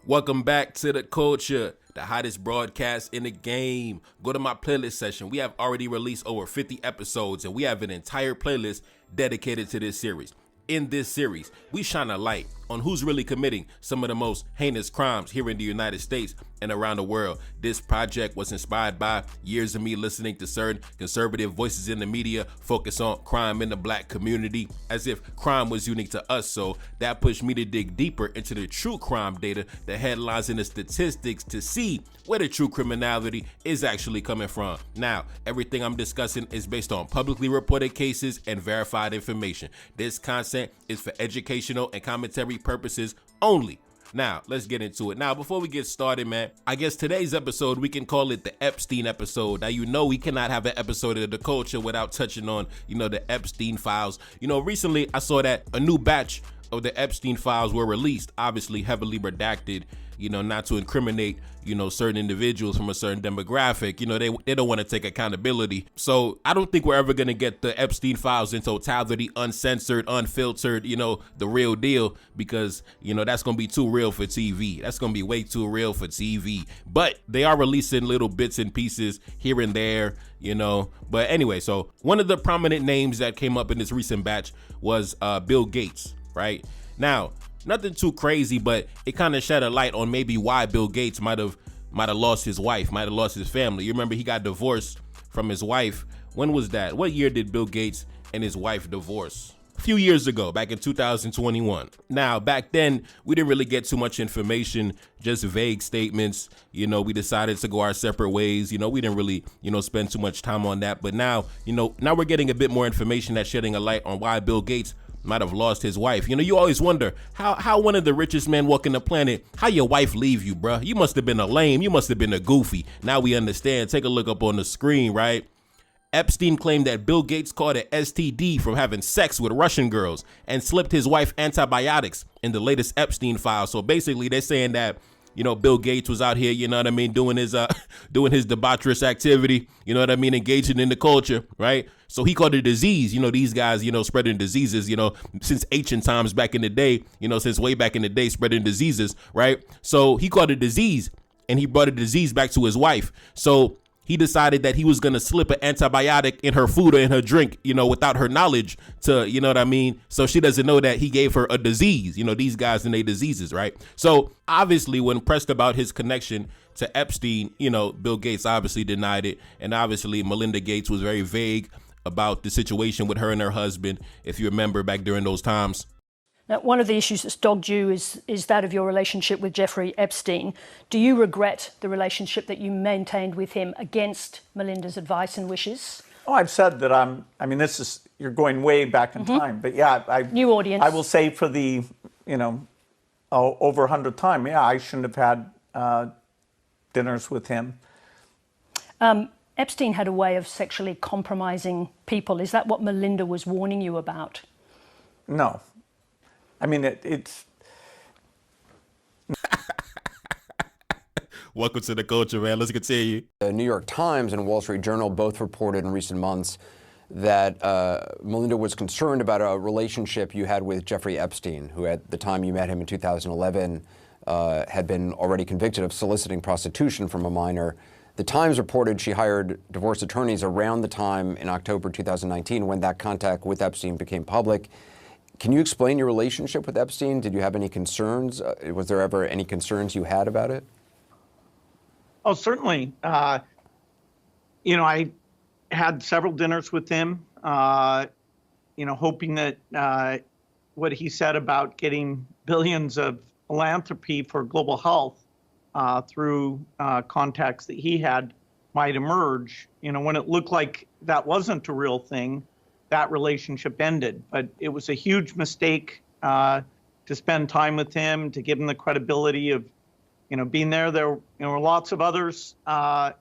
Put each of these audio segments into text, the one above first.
Welcome back to The Culture, the hottest broadcast in the game. Go to my playlist session. We have already released over 50 episodes, and we have an entire playlist dedicated to this series. In this series, we shine a light on who's really committing some of the most heinous crimes here in the United States and around the world. This project was inspired by years of me listening to certain conservative voices in the media focus on crime in the black community as if crime was unique to us. So that pushed me to dig deeper into the true crime data, the headlines and the statistics to see where the true criminality is actually coming from. Now, everything I'm discussing is based on publicly reported cases and verified information. This content is for educational and commentary purposes only. Now, let's get into it. Now, before we get started, man, I guess today's episode, we can call it the Epstein episode. Now, we cannot have an episode of The Culture without touching on, the Epstein files. Recently I saw that a new batch of the Epstein files were released, obviously heavily redacted, not to incriminate, certain individuals from a certain demographic. They don't want to take accountability. So I don't think we're ever going to get the Epstein files in totality, uncensored, unfiltered, the real deal, because, that's going to be too real for TV. That's going to be way too real for TV. But they are releasing little bits and pieces here and there, But anyway, so one of the prominent names that came up in this recent batch was Bill Gates, right? Now, nothing too crazy, but it kind of shed a light on maybe why Bill Gates might have lost his wife, might have lost his family. You remember he got divorced from his wife. When was that? What year did Bill Gates and his wife divorce? A few years ago, back in 2021. Now, back then, we didn't really get too much information, just vague statements. We decided to go our separate ways. We didn't really, spend too much time on that. But now, now we're getting a bit more information that's shedding a light on why Bill Gates might have lost his wife. You always wonder how one of the richest men walking the planet, how your wife leave you, bruh. You must have been a lame. You must have been a goofy. Now we understand. Take a look up on the screen, right? Epstein claimed that Bill Gates caught an STD from having sex with Russian girls and slipped his wife antibiotics in the latest Epstein file. So basically they're saying that, Bill Gates was out here, doing his debaucherous activity, engaging in the culture, right? So he caught a disease, these guys, spreading diseases, since ancient times back in the day, since way back in the day, spreading diseases, right? So he caught a disease and he brought a disease back to his wife. So he decided that he was going to slip an antibiotic in her food or in her drink, without her knowledge to, So she doesn't know that he gave her a disease, these guys and their diseases, right? So obviously when pressed about his connection to Epstein, Bill Gates obviously denied it. And obviously Melinda Gates was very vague about the situation with her and her husband, if you remember back during those times. Now, one of the issues that's dogged you is that of your relationship with Jeffrey Epstein. Do you regret the relationship that you maintained with him against Melinda's advice and wishes? Oh, I've said that you're going way back in time. But yeah, new audience. I will say for the, over 100th time, I shouldn't have had dinners with him. Epstein had a way of sexually compromising people. Is that what Melinda was warning you about? No. It's... Welcome to The Culture, man. Let's continue. The New York Times and Wall Street Journal both reported in recent months that Melinda was concerned about a relationship you had with Jeffrey Epstein, who at the time you met him in 2011 had been already convicted of soliciting prostitution from a minor. The Times reported she hired divorce attorneys around the time in October 2019 when that contact with Epstein became public. Can you explain your relationship with Epstein? Did you have any concerns? Was there ever any concerns you had about it? Oh, certainly. I had several dinners with him, hoping that what he said about getting billions of philanthropy for global health through contacts that he had might emerge. When it looked like that wasn't a real thing, that relationship ended. But it was a huge mistake to spend time with him, to give him the credibility of, being there. There were lots of others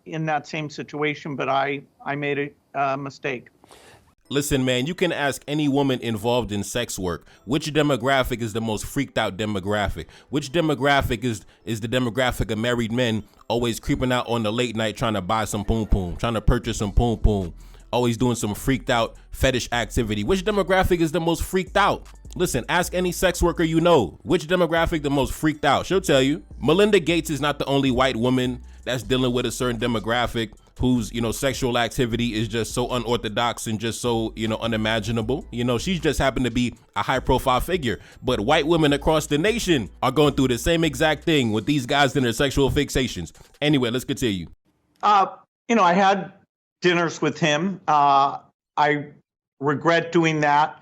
in that same situation, but I made a mistake. Listen, man, you can ask any woman involved in sex work, which demographic is the most freaked out demographic? Which demographic is the demographic of married men always creeping out on the late night trying to buy some poom poom, trying to purchase some poom poom? always doing some freaked out fetish activity. Which demographic is the most freaked out? Listen, ask any sex worker you know. Which demographic the most freaked out? She'll tell you. Melinda Gates is not the only white woman that's dealing with a certain demographic whose, sexual activity is just so unorthodox and just so, unimaginable. She's just happened to be a high profile figure. But white women across the nation are going through the same exact thing with these guys and their sexual fixations. Anyway, let's continue. I had dinners with him. I regret doing that.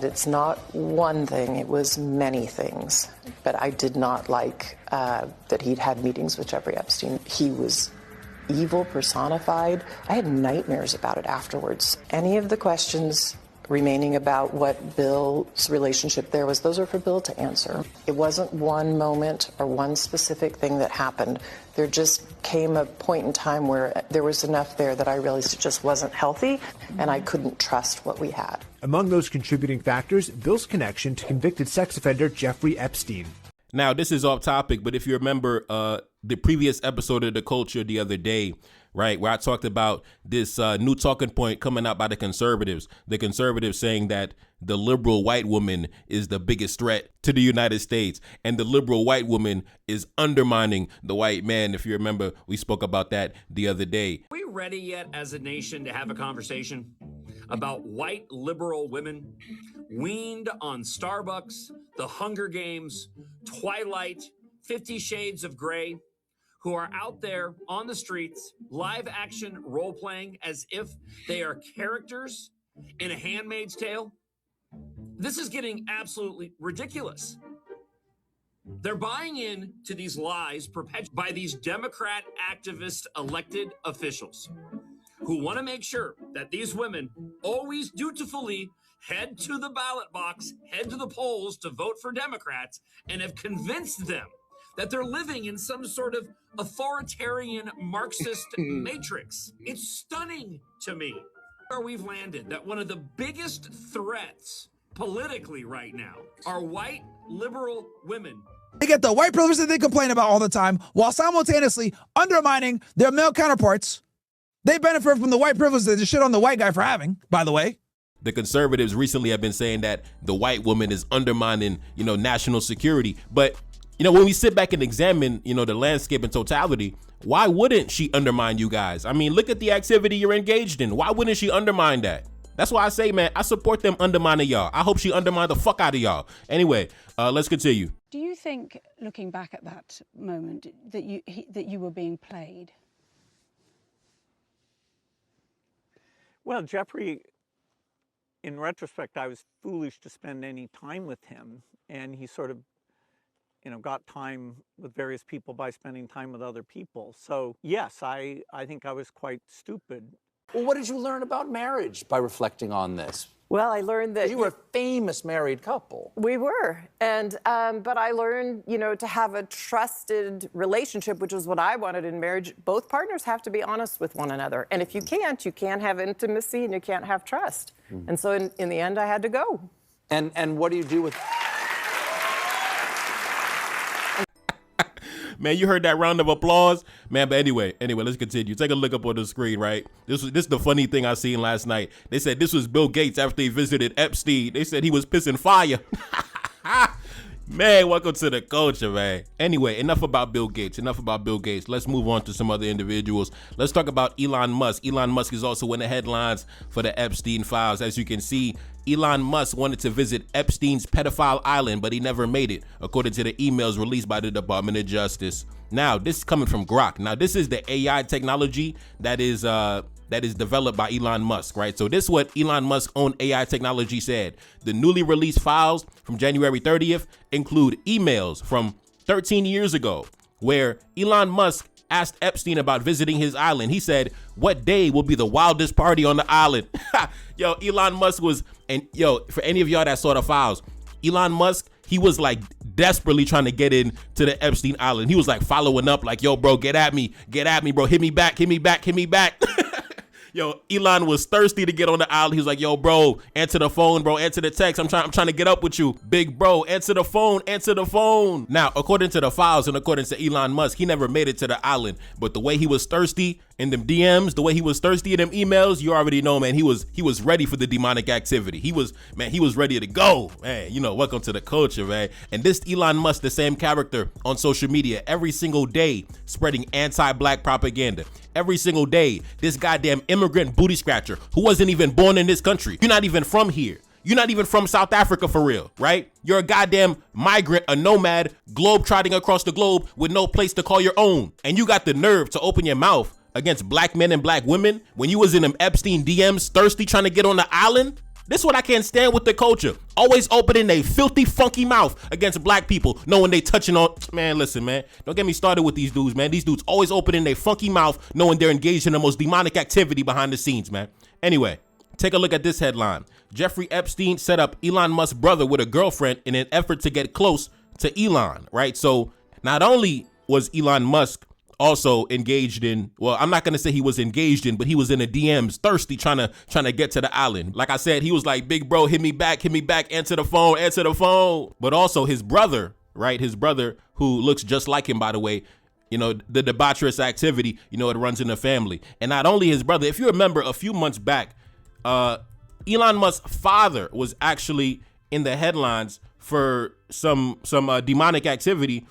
It's not one thing, it was many things. But I did not like that he'd had meetings with Jeffrey Epstein. He was evil personified. I had nightmares about it afterwards. Any of the questions remaining about what Bill's relationship there was, those are for Bill to answer. It wasn't one moment or one specific thing that happened. There just came a point in time where there was enough there that I realized it just wasn't healthy and I couldn't trust what we had. Among those contributing factors, Bill's connection to convicted sex offender Jeffrey Epstein. Now, this is off topic, but if you remember the previous episode of The Culture the other day, right, where I talked about this new talking point coming out by the conservatives saying that the liberal white woman is the biggest threat to the United States, and the liberal white woman is undermining the white man. If you remember, we spoke about that the other day. Are we ready yet as a nation to have a conversation about white liberal women weaned on Starbucks, The Hunger Games, Twilight, 50 Shades of Grey, who are out there on the streets, live action role playing as if they are characters in A Handmaid's Tale? This is getting absolutely ridiculous. They're buying in to these lies perpetuated by these Democrat activist elected officials who want to make sure that these women always dutifully head to the ballot box, head to the polls to vote for Democrats, and have convinced them that they're living in some sort of authoritarian Marxist matrix. It's stunning to me where we've landed, that one of the biggest threats politically right now are white liberal women. They get the white privilege that they complain about all the time while simultaneously undermining their male counterparts. They benefit from the white privilege that they shit on the white guy for having, by the way. The conservatives recently have been saying that the white woman is undermining, national security. But, when we sit back and examine, the landscape in totality, why wouldn't she undermine you guys? I mean, look at the activity you're engaged in. Why wouldn't she undermine that? That's why I say, man, I support them undermining y'all. I hope she undermined the fuck out of y'all. Anyway, let's continue. Do you think, looking back at that moment, that you were being played? Well, Jeffrey, in retrospect, I was foolish to spend any time with him. And he sort of, got time with various people by spending time with other people. So, yes, I think I was quite stupid. Well, what did you learn about marriage by reflecting on this? Well, I learned that you were a famous married couple. We were, and but I learned, to have a trusted relationship, which is what I wanted in marriage. Both partners have to be honest with one another, and if you can't have intimacy and you can't have trust. And so, in the end, I had to go. And what do you do with? Man, you heard that round of applause? Man, but anyway, let's continue. Take a look up on the screen, right? This is the funny thing I seen last night. They said this was Bill Gates after he visited Epstein. They said he was pissing fire. Man, welcome to the culture, man. Anyway, enough about Bill Gates. Let's move on to some other individuals. Let's talk about Elon Musk. Elon Musk is also in the headlines for the Epstein files. As you can see, Elon Musk wanted to visit Epstein's pedophile island, but he never made it, according to the emails released by the Department of Justice. Now, this is coming from Grok. Now, this is the AI technology that is developed by Elon Musk, right? So this is what Elon Musk's own AI technology said. The newly released files from January 30th include emails from 13 years ago, where Elon Musk asked Epstein about visiting his island. He said, "What day will be the wildest party on the island?" Yo, Elon Musk was, and for any of y'all that saw the files, Elon Musk, he was like desperately trying to get in to the Epstein island. He was like following up like, "Yo, bro, get at me, bro. Hit me back. Yo, Elon was thirsty to get on the island. He was like, "Yo, bro, answer the phone, bro. Answer the text. I'm trying to get up with you. Big bro, answer the phone. Now, according to the files and according to Elon Musk, he never made it to the island. But the way he was thirsty in them DMs, the way he was thirsty in them emails, you already know, man, he was ready for the demonic activity. He was ready to go, man. You know, welcome to the culture, man. And this Elon Musk, the same character on social media every single day, spreading anti-black propaganda. Every single day, this goddamn immigrant booty scratcher who wasn't even born in this country. You're not even from here. You're not even from South Africa for real, right? You're a goddamn migrant, a nomad, globe-trotting across the globe with no place to call your own. And you got the nerve to open your mouth against black men and black women when you was in them Epstein DMs thirsty trying to get on the island? This is what I can't stand with the culture. Always opening a filthy, funky mouth against black people, knowing they touching on... Man, listen, man. Don't get me started with these dudes, man. These dudes always opening their funky mouth, knowing they're engaged in the most demonic activity behind the scenes, man. Anyway, take a look at this headline. Jeffrey Epstein set up Elon Musk's brother with a girlfriend in an effort to get close to Elon, right? So not only was Elon Musk also engaged in, well, I'm not going to say he was engaged in, but he was in the DMs thirsty trying to get to the island. Like I said, he was like, big bro, hit me back, answer the phone. But also his brother, right? His brother, who looks just like him, by the way, you know, the debaucherous activity, you know, it runs in the family. And not only his brother, if you remember a few months back, Elon Musk's father was actually in the headlines for some demonic activity,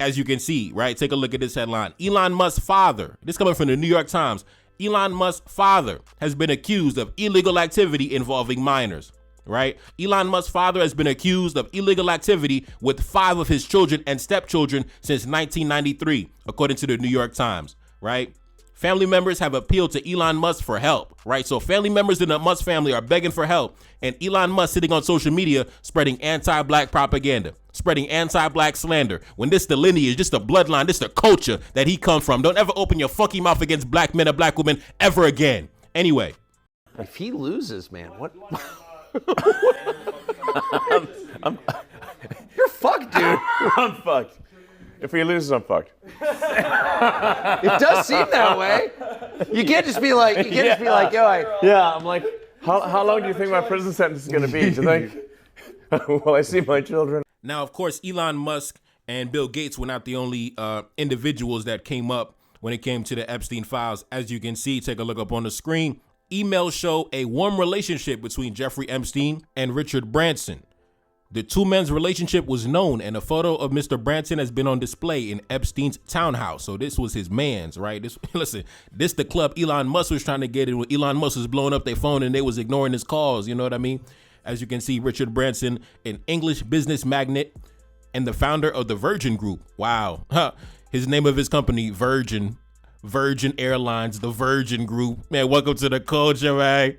as you can see, right? Take a look at this headline. Elon Musk's father, this coming from the New York Times, Elon Musk's father has been accused of illegal activity involving minors, right? Elon Musk's father has been accused of illegal activity with 5 of his children and stepchildren since 1993, according to the New York Times, right? Family members have appealed to Elon Musk for help, right? So family members in the Musk family are begging for help, and Elon Musk sitting on social media spreading anti-black propaganda, spreading anti-black slander, when this the lineage, this the bloodline, this the culture that he come from. Don't ever open your funky mouth against black men or black women ever again. Anyway. If he loses, man, what? You're fucked, dude. I'm fucked. If he loses, I'm fucked. It does seem that way. You can't just be like, yo, Yeah, I'm like, how long do you think my prison sentence is going to be? Do you think, will I see my children? Now, of course, Elon Musk and Bill Gates were not the only individuals that came up when it came to the Epstein files. As you can see, take a look up on the screen. Emails show a warm relationship between Jeffrey Epstein and Richard Branson. The two men's relationship was known, and a photo of Mr. Branson has been on display in Epstein's townhouse. So this was his man's, right? This the club Elon Musk was trying to get in when Elon Musk was blowing up their phone and they was ignoring his calls. You know what I mean? As you can see, Richard Branson, an English business magnate and the founder of the Virgin Group. Wow. His name of his company, Virgin Airlines, the Virgin Group. Man, welcome to the culture, man.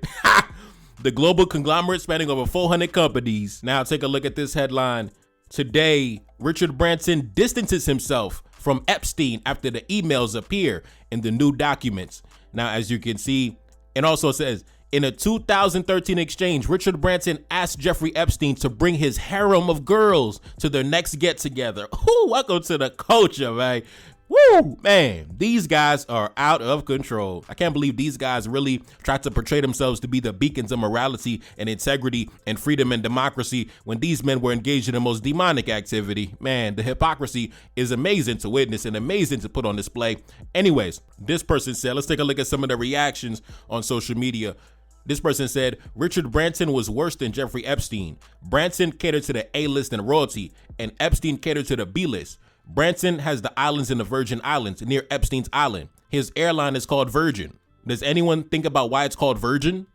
The global conglomerate spanning over 400 companies. Now take a look at this headline. Today, Richard Branson distances himself from Epstein after the emails appear in the new documents. Now, as you can see, it also says, in a 2013 exchange, Richard Branson asked Jeffrey Epstein to bring his harem of girls to their next get-together. Ooh, welcome to the culture, man. Woo, man, these guys are out of control. I can't believe these guys really tried to portray themselves to be the beacons of morality and integrity and freedom and democracy when these men were engaged in the most demonic activity. Man, the hypocrisy is amazing to witness and amazing to put on display. Anyways, this person said, let's take a look at some of the reactions on social media. This person said, Richard Branson was worse than Jeffrey Epstein. Branson catered to the A-list and royalty, and Epstein catered to the B-list. Branson has the islands in the Virgin Islands near Epstein's island. His airline is called Virgin. Does anyone think about why it's called Virgin?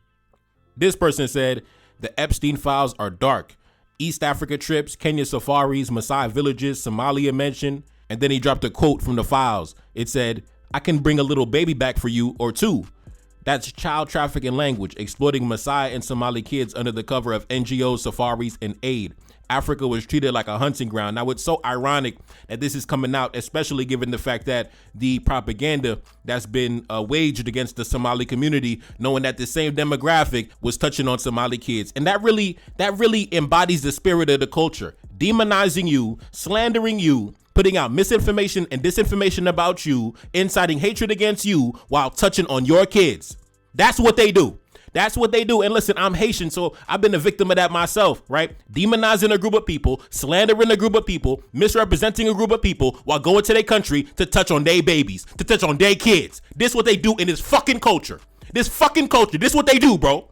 This person said, the Epstein files are dark. East Africa trips, Kenya safaris, Maasai villages, Somalia mentioned. And then he dropped a quote from the files. It said, I can bring a little baby back for you or two. That's child trafficking language, exploiting Maasai and Somali kids under the cover of NGOs, safaris, and aid. Africa was treated like a hunting ground. Now, it's so ironic that this is coming out, especially given the fact that the propaganda that's been waged against the Somali community, knowing that the same demographic was touching on Somali kids. And that really embodies the spirit of the culture, demonizing you, slandering you, putting out misinformation and disinformation about you, inciting hatred against you while touching on your kids. That's what they do. That's what they do. And listen, I'm Haitian, so I've been a victim of that myself, right? Demonizing a group of people, slandering a group of people, misrepresenting a group of people while going to their country to touch on their babies, to touch on their kids. This what they do in this fucking culture. This what they do, bro.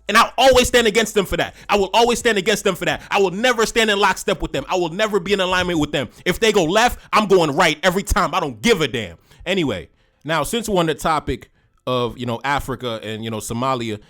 And I'll always stand against them for that. I will always stand against them for that. I will never stand in lockstep with them. I will never be in alignment with them. If they go left, I'm going right every time. I don't give a damn. Anyway, now since we're on the topic of, Africa and, Somalia,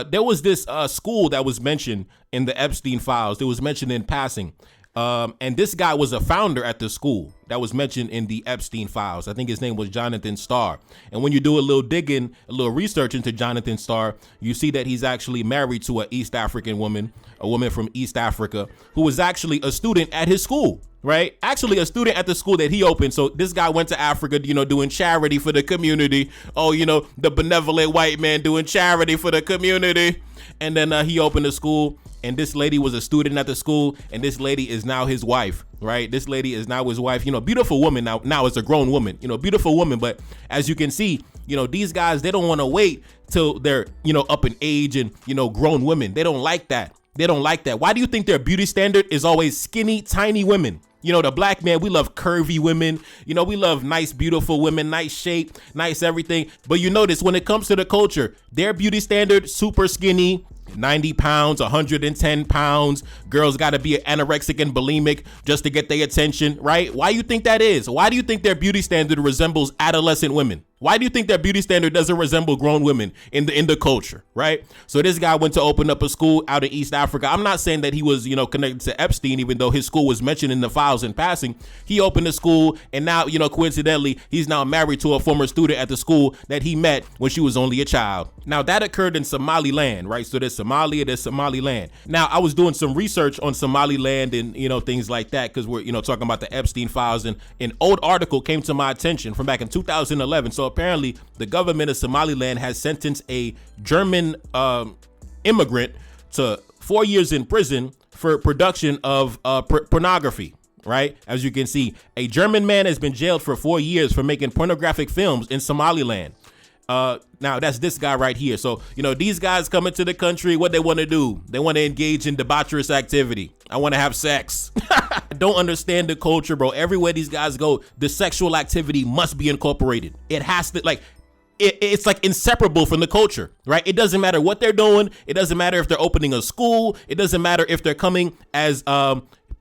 there was this school that was mentioned in the Epstein files. It was mentioned in passing. And this guy was a founder at the school that was mentioned in the Epstein files. I think his name was Jonathan Starr. And when you do a little digging, a little research into Jonathan Starr, you see that he's actually married to an East African woman, a woman from East Africa, who was actually a student at his school. Right? Actually a student at the school that he opened. So this guy went to Africa, doing charity for the community. Oh, the benevolent white man doing charity for the community. And then he opened a school, and this lady was a student at the school, and this lady is now his wife, right? This lady is now his wife, beautiful woman now is a grown woman, beautiful woman. But as you can see, these guys, they don't want to wait till they're, up in age and, grown women. They don't like that. They don't like that. Why do you think their beauty standard is always skinny, tiny women? The black man, we love curvy women. We love nice, beautiful women, nice shape, nice everything. But you notice when it comes to the culture, their beauty standard, super skinny, 90 pounds, 110 pounds. Girls got to be anorexic and bulimic just to get their attention, right? Why do you think that is? Why do you think their beauty standard resembles adolescent women? Why do you think their beauty standard doesn't resemble grown women in the culture, right? So this guy went to open up a school out in East Africa. I'm not saying that he was, connected to Epstein, even though his school was mentioned in the files in passing. He opened a school, and now, coincidentally, he's now married to a former student at the school that he met when she was only a child. Now, that occurred in Somaliland, right? So there's Somalia, there's Somaliland. Now, I was doing some research on Somaliland and, things like that, because we're, talking about the Epstein files, and an old article came to my attention from back in 2011. So apparently the government of Somaliland has sentenced a German immigrant to 4 years in prison for production of pornography, right? As you can see, a German man has been jailed for 4 years for making pornographic films in Somaliland. Now that's this guy right here. So, these guys come into the country, what they want to do, they want to engage in debaucherous activity. I want to have sex. I don't understand the culture, bro. Everywhere these guys go, the sexual activity must be incorporated. It has to, it's like inseparable from the culture, right? It doesn't matter what they're doing. It doesn't matter if they're opening a school. It doesn't matter if they're coming as,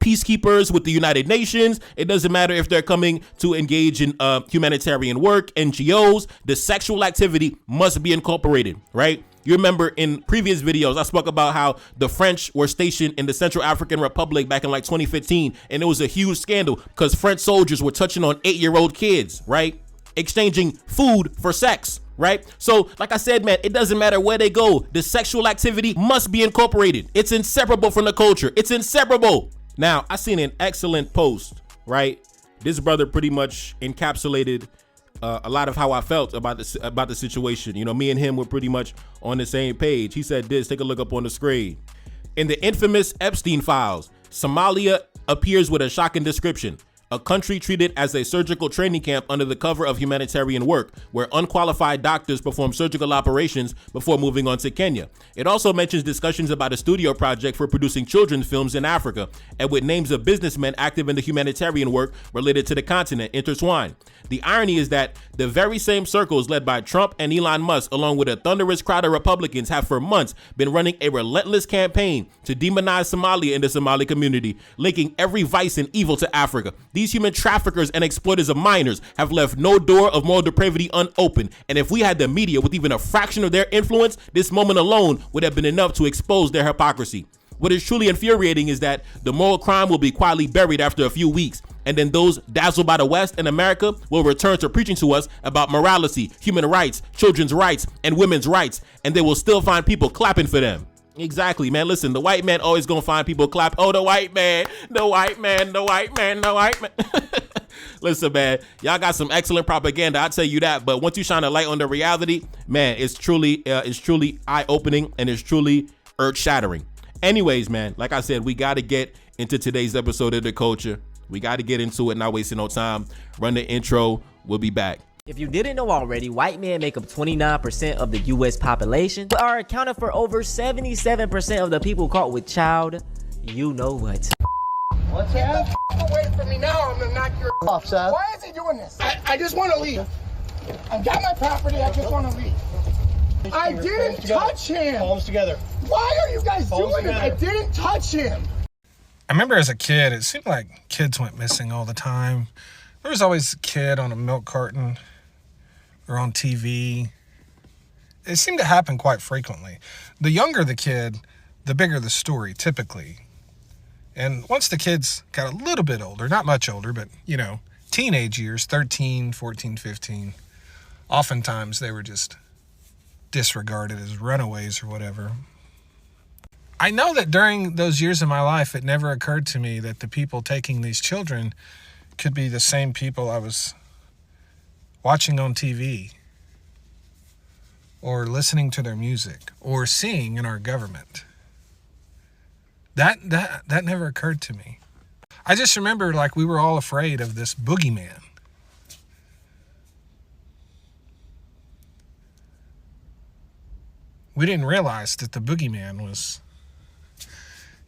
peacekeepers with the United Nations. It doesn't matter if they're coming to engage in humanitarian work, NGOs. The sexual activity must be incorporated, right? You remember in previous videos, I spoke about how the French were stationed in the Central African Republic back in 2015, and it was a huge scandal because French soldiers were touching on 8-year-old kids, right? Exchanging food for sex, right? So like I said, man, it doesn't matter where they go. The sexual activity must be incorporated. It's inseparable from the culture. It's inseparable. Now, I seen an excellent post, right? This brother pretty much encapsulated a lot of how I felt about the situation. Me and him were pretty much on the same page. He said this, take a look up on the screen. In the infamous Epstein files, Somalia appears with a shocking description. A country treated as a surgical training camp under the cover of humanitarian work, where unqualified doctors perform surgical operations before moving on to Kenya. It also mentions discussions about a studio project for producing children's films in Africa, and with names of businessmen active in the humanitarian work related to the continent intertwined. The irony is that the very same circles led by Trump and Elon Musk, along with a thunderous crowd of Republicans, have for months been running a relentless campaign to demonize Somalia and the Somali community, linking every vice and evil to Africa. These human traffickers and exploiters of minors have left no door of moral depravity unopened, and if we had the media with even a fraction of their influence, this moment alone would have been enough to expose their hypocrisy. What is truly infuriating is that the moral crime will be quietly buried after a few weeks, and then those dazzled by the West and America will return to preaching to us about morality, human rights, children's rights, and women's rights, and they will still find people clapping for them. Exactly, man. Listen, the white man always gonna find people clap. Oh, the white man, the white man, the white man, the white man. Listen, man, y'all got some excellent propaganda, I'll tell you that. But once you shine a light on the reality, man, it's truly eye-opening, and it's truly earth-shattering. Anyways, man, like I said, we got to get into today's episode of The Culture. We got to get into it, not wasting no time. Run the intro. We'll be back. If you didn't know already, white men make up 29% of the U.S. population, but are accounted for over 77% of the people caught with child. You know what? What's that? Get away from me now, I'm gonna knock your off, son. Why is he doing this? I just want to leave. I've got my property, I just want to leave. I didn't touch him. Palms together. Why are you guys doing this? I didn't touch him. I remember as a kid, it seemed like kids went missing all the time. There was always a kid on a milk carton or on TV. It seemed to happen quite frequently. The younger the kid, the bigger the story, typically. And once the kids got a little bit older, not much older, but, teenage years, 13, 14, 15, oftentimes they were just disregarded as runaways or whatever. I know that during those years of my life, it never occurred to me that the people taking these children could be the same people I was watching on TV or listening to their music or seeing in our government. That never occurred to me. I just remember like we were all afraid of this boogeyman. We didn't realize that the boogeyman was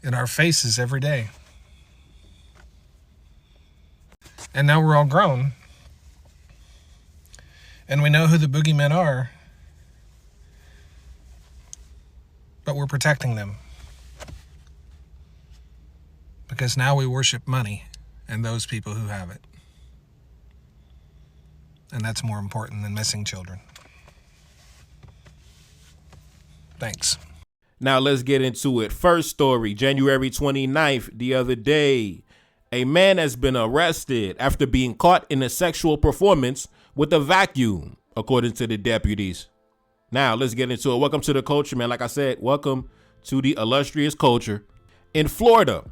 in our faces every day. And now we're all grown. And we know who the boogeymen are. But we're protecting them. Because now we worship money and those people who have it. And that's more important than missing children. Thanks. Now let's get into it. First story, January 29th, the other day. A man has been arrested after being caught in a sexual performance with a vacuum, according to the deputies. Now let's get into it. Welcome to the culture, man. Like I said, welcome to the illustrious culture. In Florida,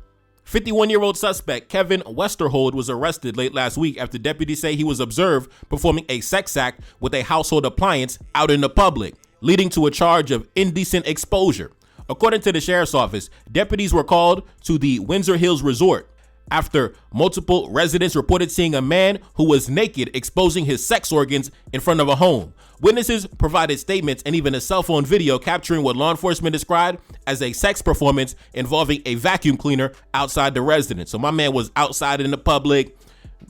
51-year-old suspect Kevin Westerhold was arrested late last week after deputies say he was observed performing a sex act with a household appliance out in the public, leading to a charge of indecent exposure. According to the sheriff's office, deputies were called to the Windsor Hills Resort after multiple residents reported seeing a man who was naked exposing his sex organs in front of a home. Witnesses provided statements and even a cell phone video capturing what law enforcement described as a sex performance involving a vacuum cleaner outside the residence. So my man was outside in the public,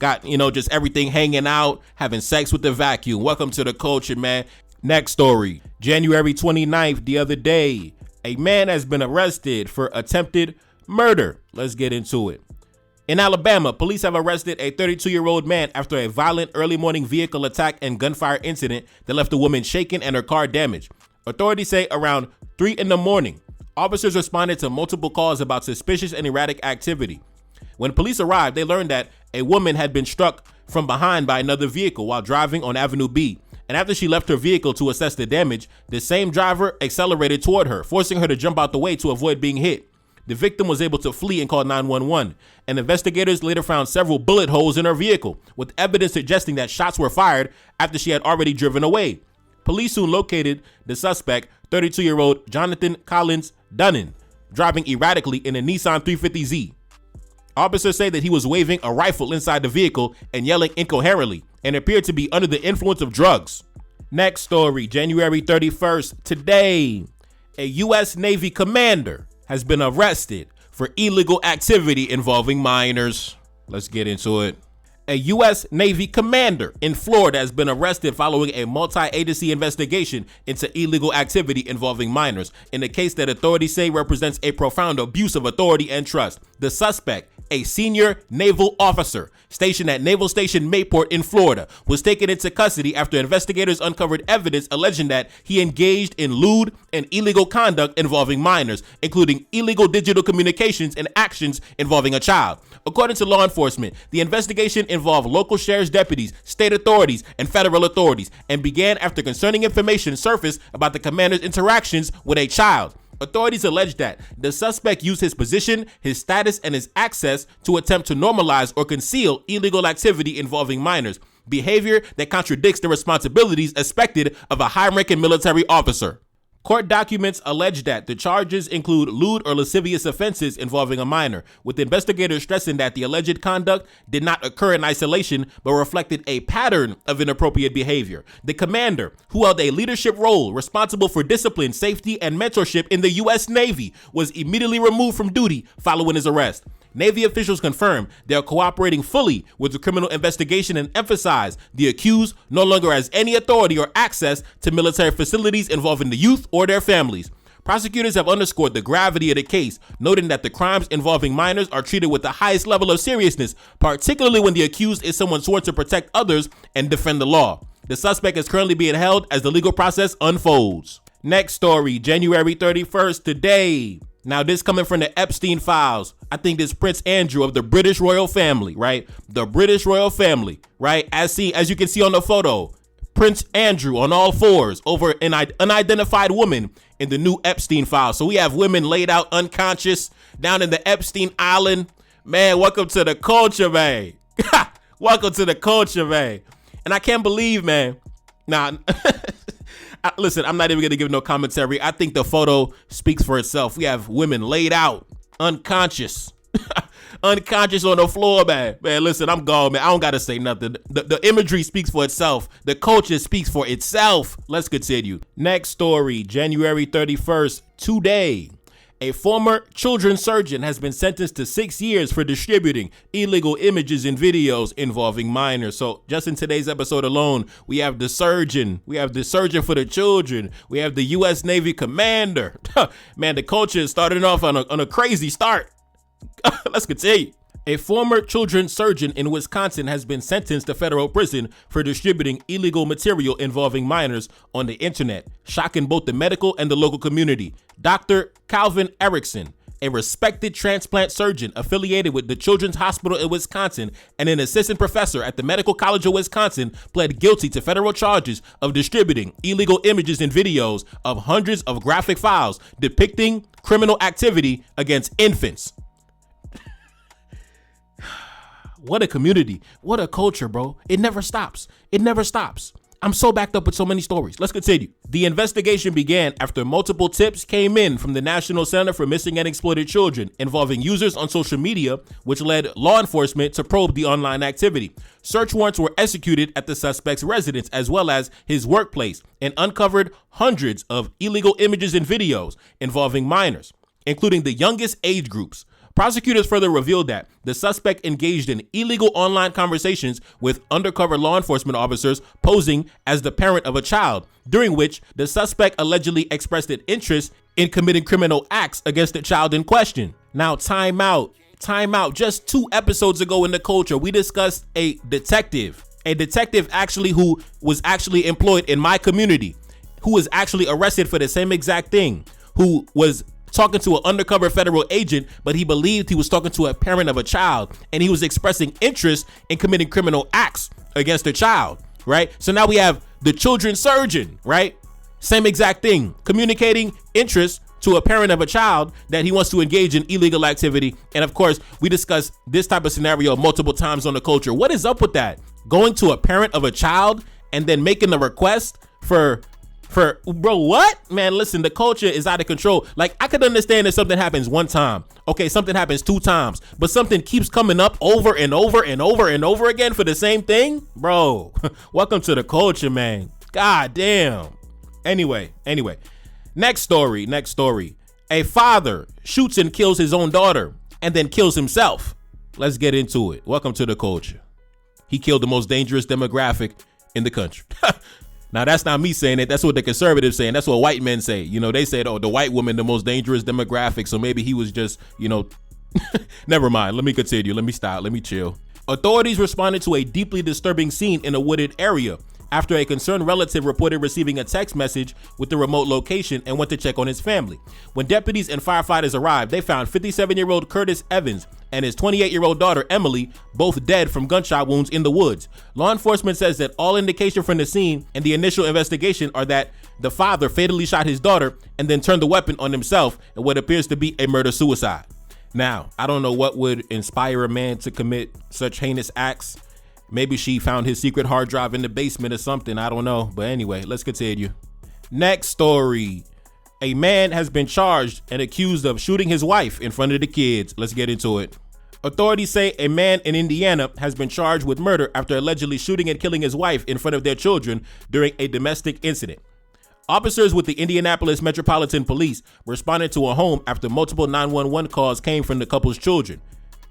got, just everything hanging out, having sex with the vacuum. Welcome to the culture, man. Next story, January 29th, the other day. A man has been arrested for attempted murder. Let's get into it. In Alabama, police have arrested a 32-year-old man after a violent early morning vehicle attack and gunfire incident that left a woman shaken and her car damaged. Authorities say around 3 a.m, officers responded to multiple calls about suspicious and erratic activity. When police arrived, they learned that a woman had been struck from behind by another vehicle while driving on Avenue B. And after she left her vehicle to assess the damage, the same driver accelerated toward her, forcing her to jump out the way to avoid being hit. The victim was able to flee and call 911, and investigators later found several bullet holes in her vehicle, with evidence suggesting that shots were fired after she had already driven away. Police soon located the suspect, 32-year-old Jonathan Collins Dunnan, driving erratically in a Nissan 350Z. Officers say that he was waving a rifle inside the vehicle and yelling incoherently, and appeared to be under the influence of drugs. Next story, January 31st, today, a U.S. Navy commander has been arrested for illegal activity involving minors. Let's get into it. A U.S. Navy commander in Florida has been arrested following a multi-agency investigation into illegal activity involving minors in a case that authorities say represents a profound abuse of authority and trust. The suspect, a senior naval officer stationed at Naval Station Mayport in Florida, was taken into custody after investigators uncovered evidence alleging that he engaged in lewd and illegal conduct involving minors, including illegal digital communications and actions involving a child. According to law enforcement, the investigation involved local sheriff's deputies, state authorities, and federal authorities, and began after concerning information surfaced about the commander's interactions with a child. Authorities allege that the suspect used his position, his status, and his access to attempt to normalize or conceal illegal activity involving minors, behavior that contradicts the responsibilities expected of a high-ranking military officer. Court documents allege that the charges include lewd or lascivious offenses involving a minor, with investigators stressing that the alleged conduct did not occur in isolation but reflected a pattern of inappropriate behavior. The commander, who held a leadership role responsible for discipline, safety, and mentorship in the U.S. Navy, was immediately removed from duty following his arrest. Navy officials confirm they are cooperating fully with the criminal investigation and emphasize the accused no longer has any authority or access to military facilities involving the youth or their families. Prosecutors have underscored the gravity of the case, noting that the crimes involving minors are treated with the highest level of seriousness, particularly when the accused is someone sworn to protect others and defend the law. The suspect is currently being held as the legal process unfolds. Next story, January 31st, today. Now, this coming from the Epstein files. I think this Prince Andrew of the British royal family, right? The British royal family, right? As you can see on the photo, Prince Andrew on all fours over an unidentified woman in the new Epstein files. So we have women laid out unconscious down in the Epstein Island. Man, welcome to the culture, man. Welcome to the culture, man. And I can't believe, man. Nah. Listen, I'm not even going to give no commentary. I think the photo speaks for itself. We have women laid out, unconscious, unconscious on the floor, man. Man, listen, I'm gone, man. I don't got to say nothing. The imagery speaks for itself. The culture speaks for itself. Let's continue. Next story, January 31st, today. A former children's surgeon has been sentenced to 6 years for distributing illegal images and videos involving minors. So just in today's episode alone, we have the surgeon. We have the surgeon for the children. We have the U.S. Navy commander. Man, the culture is starting off on a crazy start. Let's continue. A former children's surgeon in Wisconsin has been sentenced to federal prison for distributing illegal material involving minors on the internet, shocking both the medical and the local community. Dr. Calvin Erickson, a respected transplant surgeon affiliated with the Children's Hospital in Wisconsin and an assistant professor at the Medical College of Wisconsin, pled guilty to federal charges of distributing illegal images and videos of hundreds of graphic files depicting criminal activity against infants. What a community. What a culture, bro. It never stops. It never stops. I'm so backed up with so many stories. Let's continue. The investigation began after multiple tips came in from the National Center for Missing and Exploited Children involving users on social media, which led law enforcement to probe the online activity. Search warrants were executed at the suspect's residence as well as his workplace and uncovered hundreds of illegal images and videos involving minors, including the youngest age groups. Prosecutors further revealed that the suspect engaged in illegal online conversations with undercover law enforcement officers posing as the parent of a child, during which the suspect allegedly expressed an interest in committing criminal acts against the child in question. Now, time out. Just 2 episodes ago in the culture, we discussed a detective actually who was actually employed in my community, who was actually arrested for the same exact thing, who was talking to an undercover federal agent, but he believed he was talking to a parent of a child, and he was expressing interest in committing criminal acts against the child, right? So now we have the children's surgeon, right? Same exact thing, communicating interest to a parent of a child that he wants to engage in illegal activity. And of course, we discussed this type of scenario multiple times on the culture. What is up with that? Going to a parent of a child and then making the request for bro, what? Man, listen, the culture is out of control. Like, I could understand if something happens one time. Okay, something happens 2 times, but something keeps coming up over and over and over and over again for the same thing? Bro, welcome to the culture, man. God damn. Anyway. Next story. A father shoots and kills his own daughter and then kills himself. Let's get into it. Welcome to the culture. He killed the most dangerous demographic in the country. Now, that's not me saying it. That's what the conservatives saying. That's what white men say. You know, they said, oh, the white woman, the most dangerous demographic. So maybe he was just, never mind. Let me continue. Let me stop. Let me chill. Authorities responded to a deeply disturbing scene in a wooded area after a concerned relative reported receiving a text message with the remote location and went to check on his family. When deputies and firefighters arrived, they found 57-year-old Curtis Evans and his 28-year-old daughter, Emily, both dead from gunshot wounds in the woods. Law enforcement says that all indication from the scene and the initial investigation are that the father fatally shot his daughter and then turned the weapon on himself in what appears to be a murder-suicide. Now, I don't know what would inspire a man to commit such heinous acts. Maybe she found his secret hard drive in the basement or something. I don't know. But anyway, let's continue. Next story. A man has been charged and accused of shooting his wife in front of the kids. Let's get into it. Authorities say a man in Indiana has been charged with murder after allegedly shooting and killing his wife in front of their children during a domestic incident. Officers with the Indianapolis Metropolitan Police responded to a home after multiple 911 calls came from the couple's children.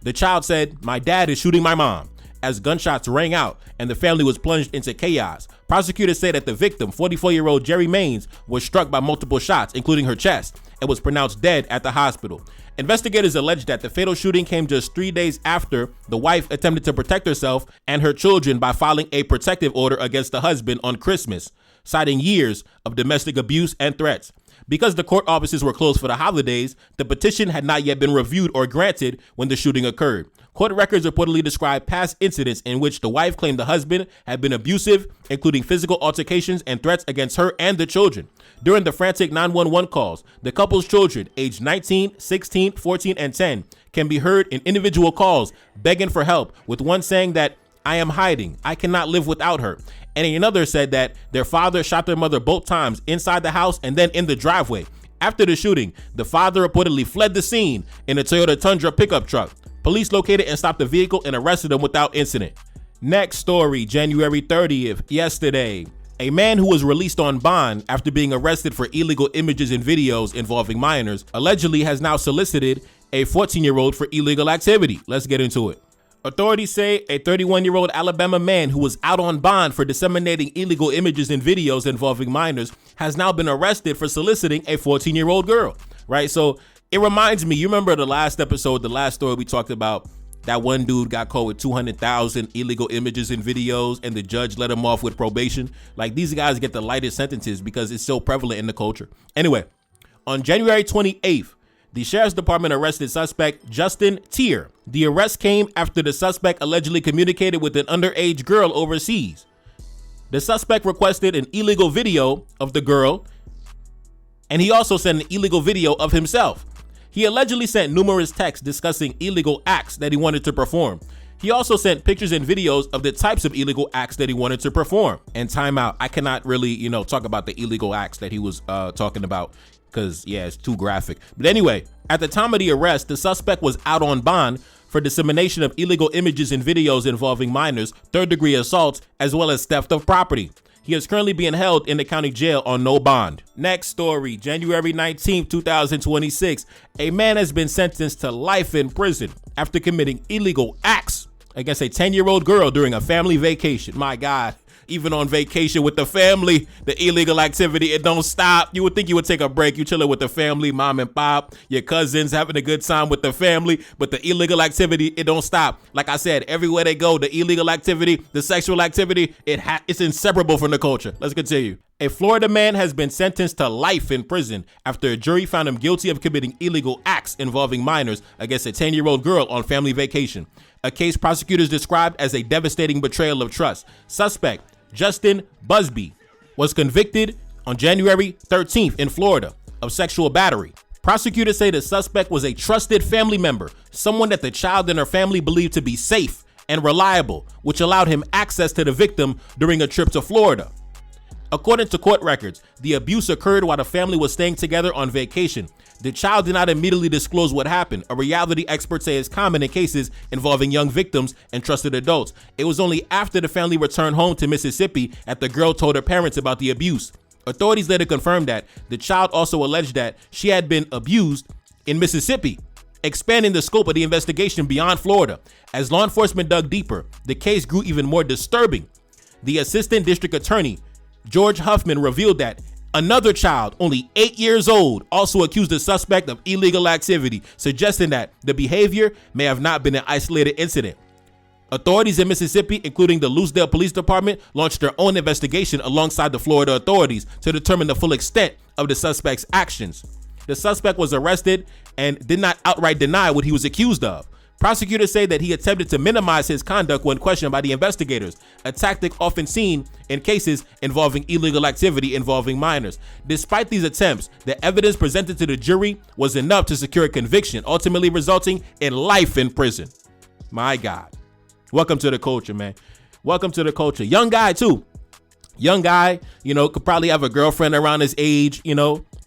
The child said, "My dad is shooting my mom," as gunshots rang out and the family was plunged into chaos. Prosecutors say that the victim, 44-year-old Jerry Maines, was struck by multiple shots, including her chest, and was pronounced dead at the hospital. Investigators allege that the fatal shooting came just 3 days after the wife attempted to protect herself and her children by filing a protective order against the husband on Christmas, citing years of domestic abuse and threats. Because the court offices were closed for the holidays, the petition had not yet been reviewed or granted when the shooting occurred. Court records reportedly describe past incidents in which the wife claimed the husband had been abusive, including physical altercations and threats against her and the children. During the frantic 911 calls, the couple's children, aged 19, 16, 14, and 10, can be heard in individual calls begging for help, with one saying that, "I am hiding. I cannot live without her." And another said that their father shot their mother both times inside the house and then in the driveway. After the shooting, the father reportedly fled the scene in a Toyota Tundra pickup truck. Police located and stopped the vehicle and arrested him without incident. Next story, January 30th, yesterday. A man who was released on bond after being arrested for illegal images and videos involving minors allegedly has now solicited a 14-year-old for illegal activity. Let's get into it. Authorities say a 31-year-old Alabama man who was out on bond for disseminating illegal images and videos involving minors has now been arrested for soliciting a 14-year-old girl, right? So it reminds me, you remember the last episode, the last story we talked about, that one dude got caught with 200,000 illegal images and videos and the judge let him off with probation. Like, these guys get the lightest sentences because it's so prevalent in the culture. Anyway, on January 28th, the sheriff's department arrested suspect Justin Tier. The arrest came after the suspect allegedly communicated with an underage girl overseas. The suspect requested an illegal video of the girl, and he also sent an illegal video of himself. He allegedly sent numerous texts discussing illegal acts that he wanted to perform. He also sent pictures and videos of the types of illegal acts that he wanted to perform. And time out, I cannot really, talk about the illegal acts that he was talking about because, yeah, it's too graphic. But anyway, at the time of the arrest, the suspect was out on bond for dissemination of illegal images and videos involving minors, third-degree assaults, as well as theft of property. He is currently being held in the county jail on no bond. Next story, January 19th, 2026. A man has been sentenced to life in prison after committing illegal acts against a 10-year-old girl during a family vacation. My God, even on vacation with the family, the illegal activity, it don't stop. You would think you would take a break. You chilling with the family, mom and pop, your cousins, having a good time with the family, but the illegal activity, it don't stop. Like I said, everywhere they go, the illegal activity, the sexual activity, it's inseparable from the culture. Let's continue. A Florida man has been sentenced to life in prison after a jury found him guilty of committing illegal acts involving minors against a 10-year-old girl on family vacation. A case prosecutors described as a devastating betrayal of trust. Suspect Justin Busby was convicted on January 13th in Florida of sexual battery. Prosecutors say the suspect was a trusted family member, someone that the child and her family believed to be safe and reliable, which allowed him access to the victim during a trip to Florida. According to court records, the abuse occurred while the family was staying together on vacation. The child did not immediately disclose what happened, a reality experts say is common in cases involving young victims and trusted adults. It was only after the family returned home to Mississippi that the girl told her parents about the abuse. Authorities later confirmed that the child also alleged that she had been abused in Mississippi, expanding the scope of the investigation beyond Florida. As law enforcement dug deeper, the case grew even more disturbing. The assistant district attorney, George Huffman, revealed that another child, only 8 years old, also accused the suspect of illegal activity, suggesting that the behavior may have not been an isolated incident. Authorities in Mississippi, including the Lucedale Police Department, launched their own investigation alongside the Florida authorities to determine the full extent of the suspect's actions. The suspect was arrested and did not outright deny what he was accused of. Prosecutors say that he attempted to minimize his conduct when questioned by the investigators, a tactic often seen in cases involving illegal activity involving minors. Despite these attempts, the evidence presented to the jury was enough to secure a conviction, ultimately resulting in life in prison. My God. Welcome to the culture, man. Welcome to the culture. Young guy, too. Young guy, could probably have a girlfriend around his age,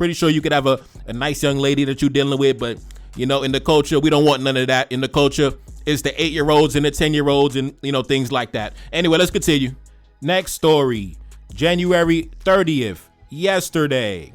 pretty sure you could have a nice young lady that you're dealing with, but you know, in the culture, we don't want none of that. In the culture, it's the 8-year-olds and the 10-year-olds and, you know, things like that. Anyway, let's continue. Next story, January 30th, yesterday.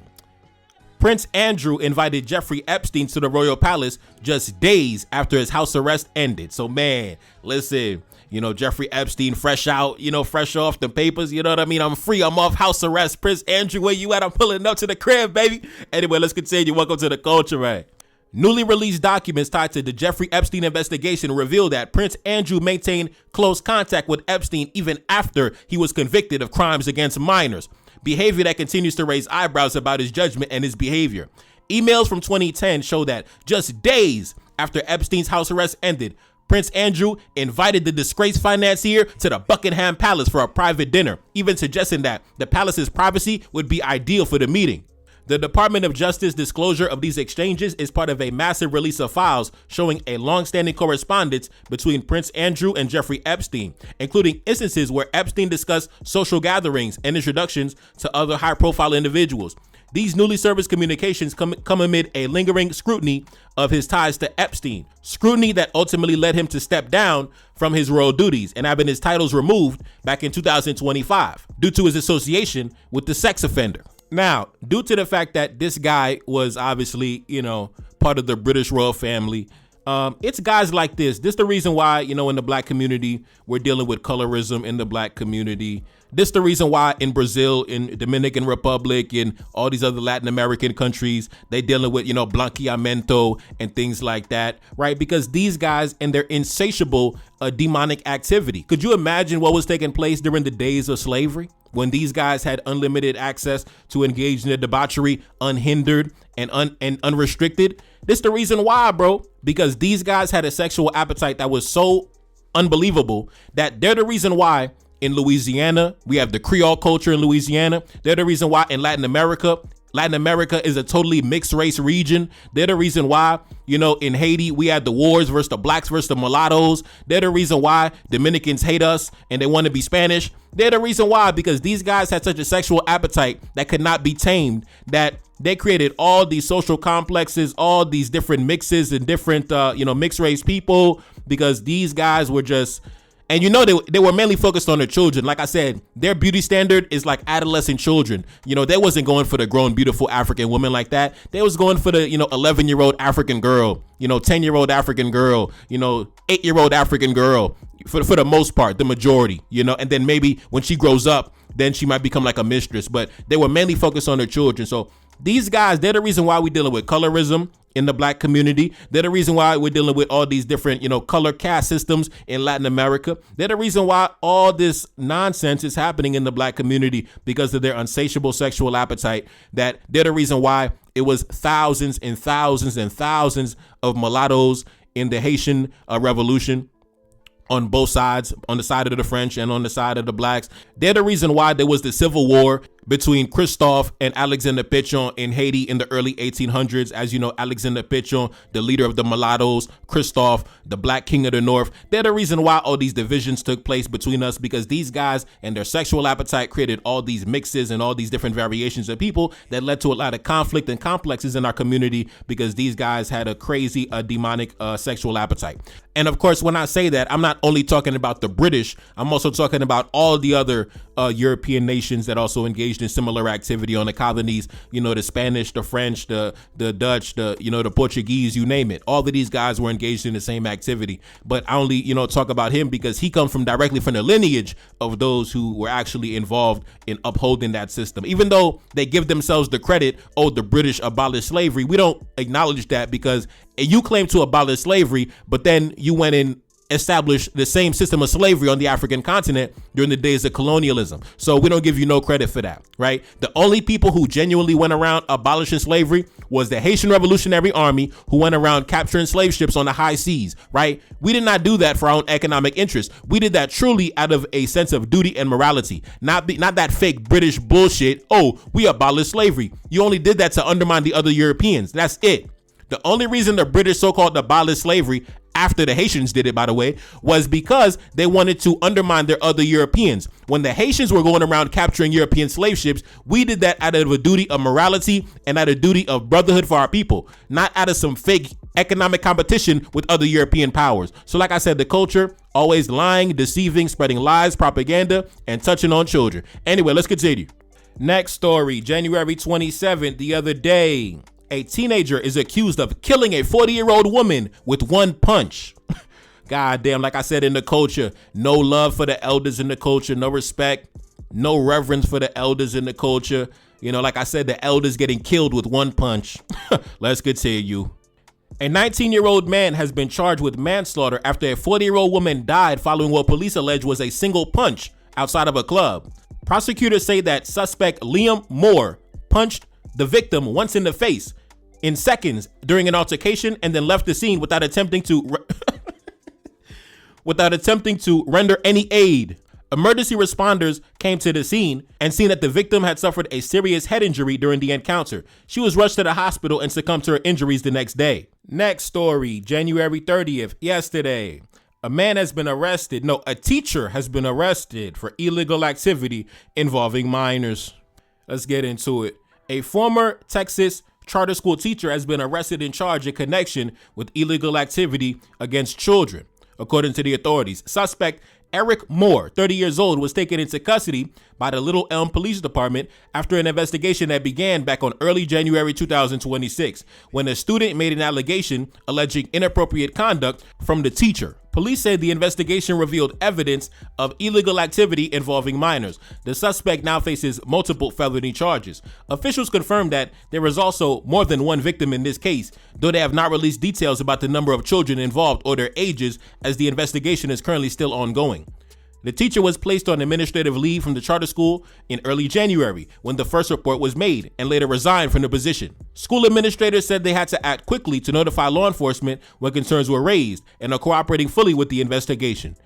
Prince Andrew invited Jeffrey Epstein to the Royal Palace just days after his house arrest ended. So, man, listen, you know, Jeffrey Epstein fresh out, you know, fresh off the papers. You know what I mean? I'm free. I'm off house arrest. Prince Andrew, where you at? I'm pulling up to the crib, baby. Anyway, let's continue. Welcome to the culture, man. Newly released documents tied to the Jeffrey Epstein investigation reveal that Prince Andrew maintained close contact with Epstein even after he was convicted of crimes against minors, behavior that continues to raise eyebrows about his judgment and his behavior. Emails from 2010 show that just days after Epstein's house arrest ended, Prince Andrew invited the disgraced financier to the Buckingham Palace for a private dinner, even suggesting that the palace's privacy would be ideal for the meeting. The Department of Justice disclosure of these exchanges is part of a massive release of files showing a long-standing correspondence between Prince Andrew and Jeffrey Epstein, including instances where Epstein discussed social gatherings and introductions to other high-profile individuals. These newly serviced communications come amid a lingering scrutiny of his ties to Epstein, scrutiny that ultimately led him to step down from his royal duties and having his titles removed back in 2025 due to his association with the sex offender. Now, due to the fact that this guy was obviously, you know, part of the British royal family, it's guys like this. This is the reason why, you know, in the black community, we're dealing with colorism in the black community. This is the reason why in Brazil, in Dominican Republic, and all these other Latin American countries, they dealing with, you know, blanqueamiento and things like that, right? Because these guys and their insatiable demonic activity. Could you imagine what was taking place during the days of slavery, when these guys had unlimited access to engage in their debauchery unhindered and unrestricted? This is the reason why, bro, because these guys had a sexual appetite that was so unbelievable that they're the reason why in Louisiana, we have the Creole culture in Louisiana. They're the reason why in Latin America is a totally mixed race region. They're the reason why, you know, in Haiti, we had the wars versus the blacks versus the mulattoes. They're the reason why Dominicans hate us and they want to be Spanish. They're the reason why, because these guys had such a sexual appetite that could not be tamed, that they created all these social complexes, all these different mixes and different, mixed race people, because these guys were just, and you know, they were mainly focused on their children. Like I said, their beauty standard is like adolescent children. You know, they wasn't going for the grown, beautiful African woman like that. They was going for the, 11-year-old African girl, 10-year-old African girl, 8-year-old African girl, for the most part, the majority, and then maybe when she grows up, then she might become like a mistress. But they were mainly focused on their children. So these guys, they're the reason why we're dealing with colorism in the black community. They're the reason why we're dealing with all these different, color caste systems in Latin America. They're the reason why all this nonsense is happening in the black community, because of their insatiable sexual appetite. That they're the reason why it was thousands and thousands and thousands of mulattoes in the Haitian Revolution, on both sides, on the side of the French and on the side of the blacks. They're the reason why there was the civil war between Christophe and Alexander Pétion in Haiti in the early 1800s. As you know, Alexander Pétion, the leader of the mulattoes, Christophe, the black king of the north. They're the reason why all these divisions took place between us, because these guys and their sexual appetite created all these mixes and all these different variations of people that led to a lot of conflict and complexes in our community, because these guys had a crazy, demonic sexual appetite. And of course, when I say that, I'm not only talking about the British, I'm also talking about all the other European nations that also engaged in similar activity on the colonies, the Spanish, the French, the Dutch, the Portuguese, you name it. All of these guys were engaged in the same activity. But I only, talk about him because he comes directly from the lineage of those who were actually involved in upholding that system. Even though they give themselves the credit, the British abolished slavery, we don't acknowledge that, because you claim to abolish slavery, but then you went and established the same system of slavery on the African continent during the days of colonialism. So we don't give you no credit for that, right? The only people who genuinely went around abolishing slavery was the Haitian Revolutionary Army, who went around capturing slave ships on the high seas, right? We did not do that for our own economic interest. We did that truly out of a sense of duty and morality, not that fake British bullshit. Oh, we abolished slavery. You only did that to undermine the other Europeans. That's it. The only reason the British so-called abolished slavery after the Haitians did it, by the way, was because they wanted to undermine their other Europeans. When the Haitians were going around capturing European slave ships, we did that out of a duty of morality and out of duty of brotherhood for our people, not out of some fake economic competition with other European powers. So like I said, the culture, always lying, deceiving, spreading lies, propaganda, and touching on children. Anyway, let's continue. Next story, January 27th, the other day. A teenager is accused of killing a 40-year-old woman with one punch. God damn, like I said, in the culture, no love for the elders in the culture, no respect, no reverence for the elders in the culture. You know, like I said, the elders getting killed with one punch. Let's continue. A 19-year-old man has been charged with manslaughter after a 40-year-old woman died following what police allege was a single punch outside of a club. Prosecutors say that suspect Liam Moore punched the victim once in the face in seconds during an altercation and then left the scene without attempting to render any aid. Emergency responders came to the scene and seen that the victim had suffered a serious head injury during the encounter. She was rushed to the hospital and succumbed to her injuries the next day. Next story, January 30th, yesterday. A teacher has been arrested for illegal activity involving minors. Let's get into it. A former Texas charter school teacher has been arrested and charged in connection with illegal activity against children. According to the authorities, suspect Eric Moore, 30 years old, was taken into custody by the Little Elm Police Department after an investigation that began back on early January 2026, when a student made an allegation alleging inappropriate conduct from the teacher. Police said the investigation revealed evidence of illegal activity involving minors. The suspect now faces multiple felony charges. Officials confirmed that there is also more than one victim in this case, though they have not released details about the number of children involved or their ages, as the investigation is currently still ongoing. The teacher was placed on administrative leave from the charter school in early January when the first report was made and later resigned from the position. School administrators said they had to act quickly to notify law enforcement when concerns were raised and are cooperating fully with the investigation.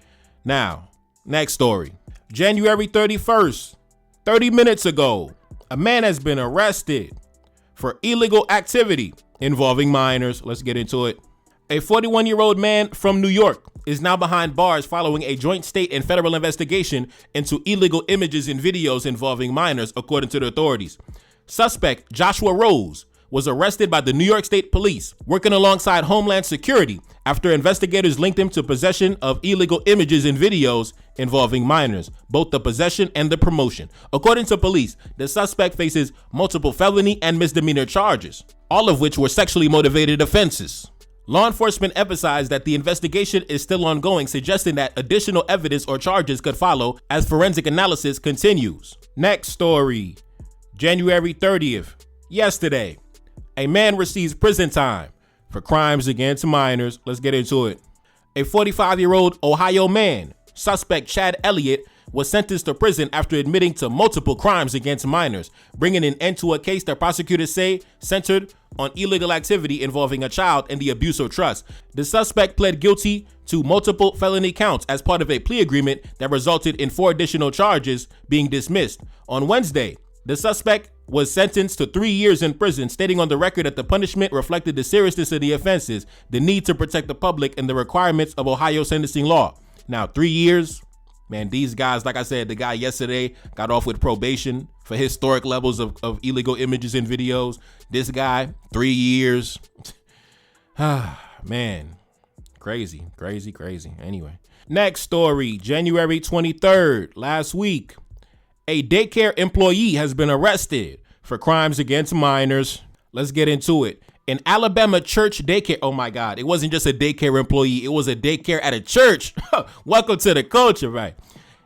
Now, next story. January 31st, 30 minutes ago, a man has been arrested for illegal activity involving minors. Let's get into it. A 41-year-old man from New York is now behind bars following a joint state and federal investigation into illegal images and videos involving minors, according to the authorities. Suspect Joshua Rose was arrested by the New York State Police, working alongside Homeland Security, after investigators linked him to possession of illegal images and videos involving minors, both the possession and the promotion. According to police, the suspect faces multiple felony and misdemeanor charges, all of which were sexually motivated offenses. Law enforcement emphasized that the investigation is still ongoing, suggesting that additional evidence or charges could follow as forensic analysis continues. Next story, January 30th, yesterday. A man receives prison time for crimes against minors. Let's get into it. A 45-year-old Ohio man, suspect Chad Elliott, was sentenced to prison after admitting to multiple crimes against minors, bringing an end to a case that prosecutors say centered on illegal activity involving a child and the abuse of trust. The suspect pled guilty to multiple felony counts as part of a plea agreement that resulted in 4 additional charges being dismissed. On Wednesday, the suspect was sentenced to 3 years in prison, stating on the record that the punishment reflected the seriousness of the offenses, the need to protect the public, and the requirements of Ohio sentencing law. Now, 3 years. Man, these guys, like I said, the guy yesterday got off with probation for historic levels of illegal images and videos. This guy, 3 years. Man, crazy. Anyway, next story, January 23rd, last week. A daycare employee has been arrested for crimes against minors. Let's get into it. An Alabama church daycare. Oh my God. It wasn't just a daycare employee. It was a daycare at a church. Welcome to the culture, right?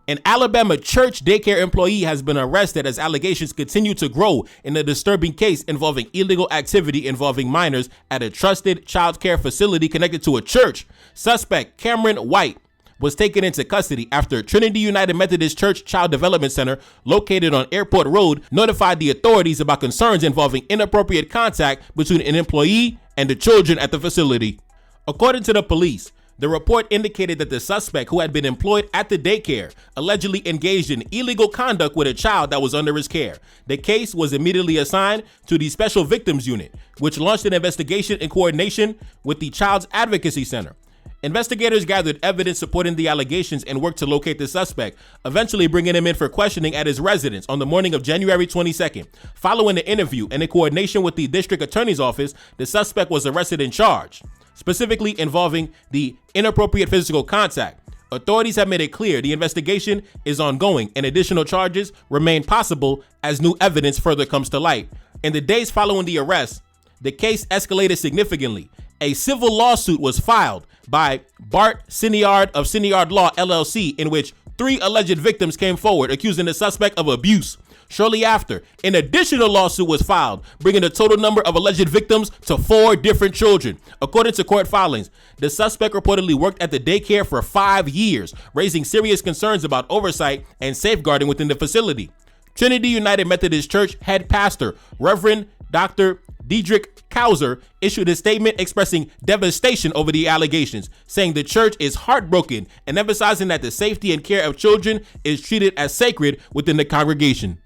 An Alabama church daycare employee has been arrested as allegations continue to grow in a disturbing case involving illegal activity involving minors at a trusted child care facility connected to a church. Suspect Cameron White was taken into custody after Trinity United Methodist Church Child Development Center, located on Airport Road, notified the authorities about concerns involving inappropriate contact between an employee and the children at the facility. According to the police, the report indicated that the suspect, who had been employed at the daycare, allegedly engaged in illegal conduct with a child that was under his care. The case was immediately assigned to the Special Victims Unit, which launched an investigation in coordination with the Child's Advocacy Center. Investigators gathered evidence supporting the allegations and worked to locate the suspect, eventually bringing him in for questioning at his residence on the morning of January 22nd. Following the interview and in coordination with the district attorney's office, the suspect was arrested and charged, specifically involving the inappropriate physical contact. Authorities have made it clear the investigation is ongoing and additional charges remain possible as new evidence further comes to light. In the days following the arrest, the case escalated significantly. A civil lawsuit was filed by Bart Sinyard of Sinyard Law, LLC, in which 3 alleged victims came forward accusing the suspect of abuse. Shortly after, an additional lawsuit was filed, bringing the total number of alleged victims to 4 different children. According to court filings, the suspect reportedly worked at the daycare for 5 years, raising serious concerns about oversight and safeguarding within the facility. Trinity United Methodist Church head pastor, Reverend Dr. Diedrich Kauser, issued a statement expressing devastation over the allegations, saying the church is heartbroken and emphasizing that the safety and care of children is treated as sacred within the congregation.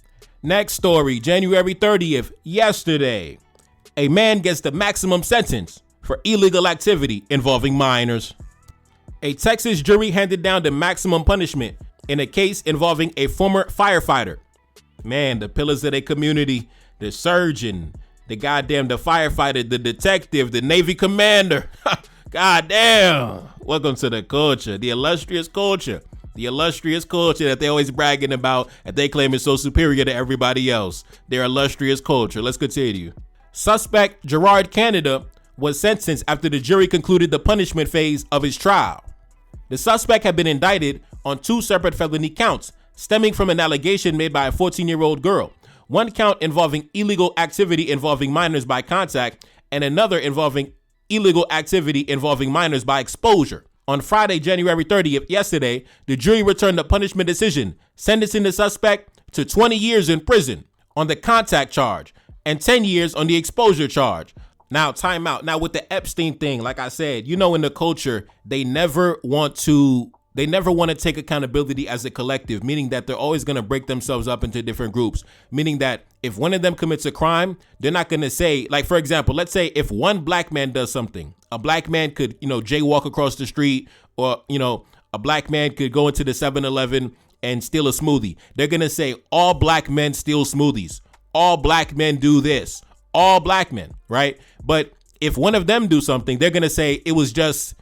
Next story, January 30th, yesterday. A man gets the maximum sentence for illegal activity involving minors. A Texas jury handed down the maximum punishment in a case involving a former firefighter. Man, the pillars of their community, the surgeon, the firefighter, the detective, the Navy commander. God damn. Welcome to the culture, the illustrious culture. The illustrious culture that they always bragging about and they claim is so superior to everybody else. Their illustrious culture. Let's continue. Suspect Gerard Canada was sentenced after the jury concluded the punishment phase of his trial. The suspect had been indicted on 2 separate felony counts stemming from an allegation made by a 14-year-old girl. One count involving illegal activity involving minors by contact and another involving illegal activity involving minors by exposure. On Friday, January 30th, yesterday, the jury returned a punishment decision, sentencing the suspect to 20 years in prison on the contact charge and 10 years on the exposure charge. Now, time out. Now, with the Epstein thing, like I said, in the culture, they never want to take accountability as a collective, meaning that they're always going to break themselves up into different groups, meaning that if one of them commits a crime, they're not going to say, like, for example, let's say if one black man does something, a black man could, jaywalk across the street, or, a black man could go into the 7-Eleven and steal a smoothie. They're going to say all black men steal smoothies. All black men do this. All black men, right? But if one of them do something, they're going to say it was just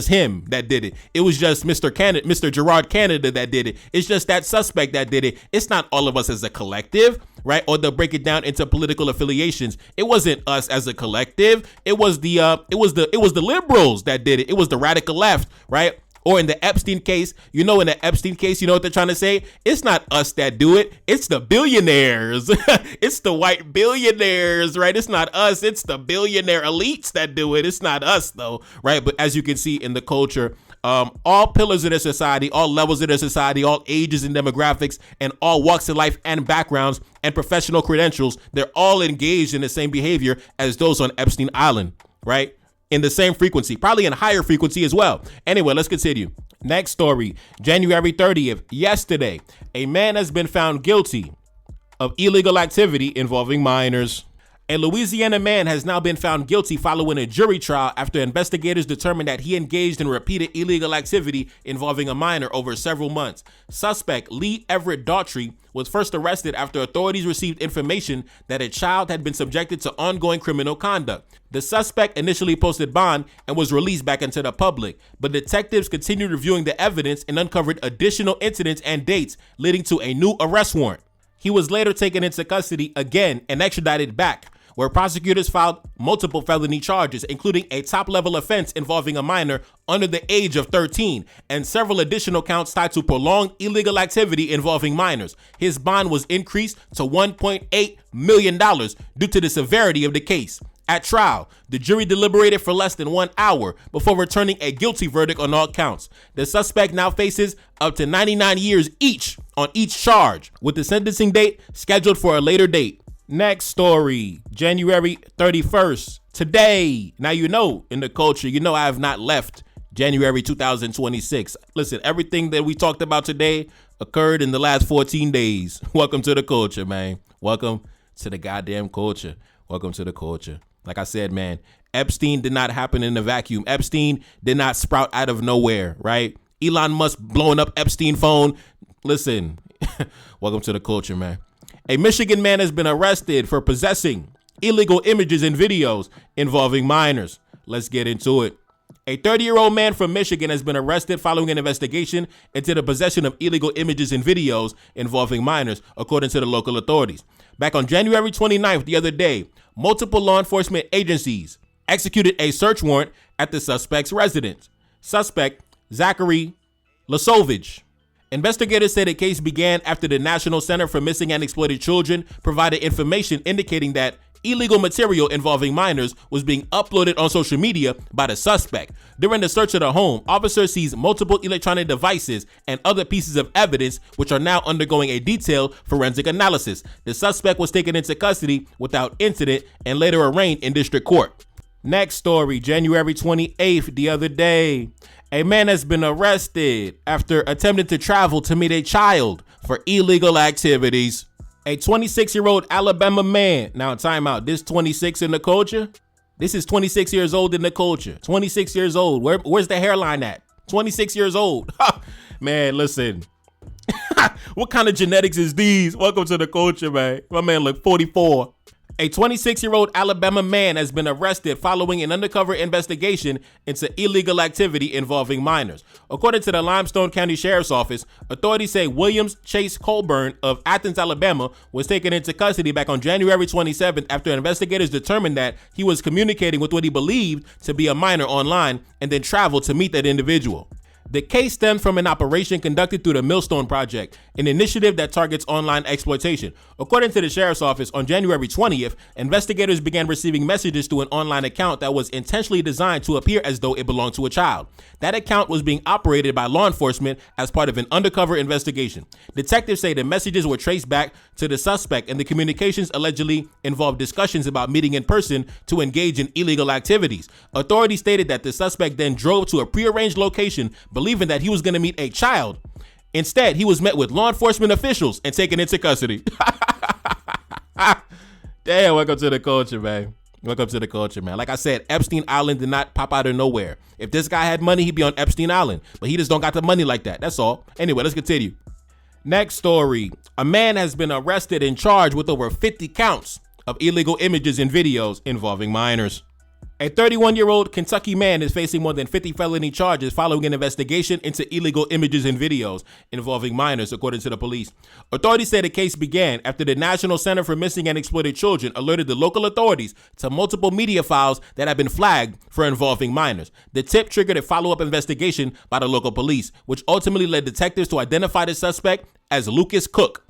him that did it. It was just Mr. Gerard Canada that did it. It's just that suspect that did it. It's not all of us as a collective, right? Or they'll break it down into political affiliations. It wasn't us as a collective. It was the liberals that did it. It was the radical left, right? Or in the Epstein case, you know what they're trying to say? It's not us that do it. It's the billionaires. It's the white billionaires, right? It's not us. It's the billionaire elites that do it. It's not us, though, right? But as you can see in the culture, all pillars of their society, all levels of their society, all ages and demographics, and all walks of life and backgrounds and professional credentials, they're all engaged in the same behavior as those on Epstein Island, right? In the same frequency, probably in higher frequency as well. Anyway, let's continue. Next story, January 30th, yesterday, a man has been found guilty of illegal activity involving minors. A Louisiana man has now been found guilty following a jury trial after investigators determined that he engaged in repeated illegal activity involving a minor over several months. Suspect Lee Everett Daughtry was first arrested after authorities received information that a child had been subjected to ongoing criminal conduct. The suspect initially posted bond and was released back into the public, but detectives continued reviewing the evidence and uncovered additional incidents and dates, leading to a new arrest warrant. He was later taken into custody again and extradited back, where prosecutors filed multiple felony charges, including a top-level offense involving a minor under the age of 13, and several additional counts tied to prolonged illegal activity involving minors. His bond was increased to $1.8 million due to the severity of the case. At trial, the jury deliberated for less than 1 hour before returning a guilty verdict on all counts. The suspect now faces up to 99 years each on each charge, with the sentencing date scheduled for a later date. Next story, January 31st, today. Now, in the culture, I have not left January 2026. Listen, everything that we talked about today occurred in the last 14 days. Welcome to the culture, man. Welcome to the goddamn culture. Welcome to the culture. Like I said, man, Epstein did not happen in a vacuum. Epstein did not sprout out of nowhere, right? Elon Musk blowing up Epstein phone. Listen, welcome to the culture, man. A Michigan man has been arrested for possessing illegal images and videos involving minors. Let's get into it. A 30-year-old man from Michigan has been arrested following an investigation into the possession of illegal images and videos involving minors, according to the local authorities. Back on January 29th, the other day, multiple law enforcement agencies executed a search warrant at the suspect's residence. Suspect, Zachary Lasovich. Investigators say the case began after the National Center for Missing and Exploited Children provided information indicating that illegal material involving minors was being uploaded on social media by the suspect. During the search of the home, officers seized multiple electronic devices and other pieces of evidence, which are now undergoing a detailed forensic analysis. The suspect was taken into custody without incident and later arraigned in district court. Next story, January 28th, the other day. A man has been arrested after attempting to travel to meet a child for illegal activities. A 26-year-old Alabama man. Now, time out. This 26 in the culture? This is 26 years old in the culture. 26 years old. Where's the hairline at? 26 years old. Man, listen. What kind of genetics is these? Welcome to the culture, man. My man look 44. A 26-year-old Alabama man has been arrested following an undercover investigation into illegal activity involving minors. According to the Limestone County Sheriff's Office, authorities say Williams Chase Colburn of Athens, Alabama, was taken into custody back on January 27th after investigators determined that he was communicating with what he believed to be a minor online and then traveled to meet that individual. The case stemmed from an operation conducted through the Millstone Project, an initiative that targets online exploitation. According to the Sheriff's Office, on January 20th, investigators began receiving messages to an online account that was intentionally designed to appear as though it belonged to a child. That account was being operated by law enforcement as part of an undercover investigation. Detectives say the messages were traced back to the suspect, and the communications allegedly involved discussions about meeting in person to engage in illegal activities. Authorities stated that the suspect then drove to a prearranged location, believing that he was going to meet a child. Instead, he was met with law enforcement officials and taken into custody. Damn, welcome to the culture, man. Welcome to the culture, man. Like I said, Epstein Island did not pop out of nowhere. If this guy had money, he'd be on Epstein Island, but he just don't got the money like that. That's all. Anyway, let's continue. Next story. A man has been arrested and charged with over 50 counts of illegal images and videos involving minors. A 31-year-old Kentucky man is facing more than 50 felony charges following an investigation into illegal images and videos involving minors, according to the police. Authorities say the case began after the National Center for Missing and Exploited Children alerted the local authorities to multiple media files that had been flagged for involving minors. The tip triggered a follow-up investigation by the local police, which ultimately led detectives to identify the suspect as Lucas Cook.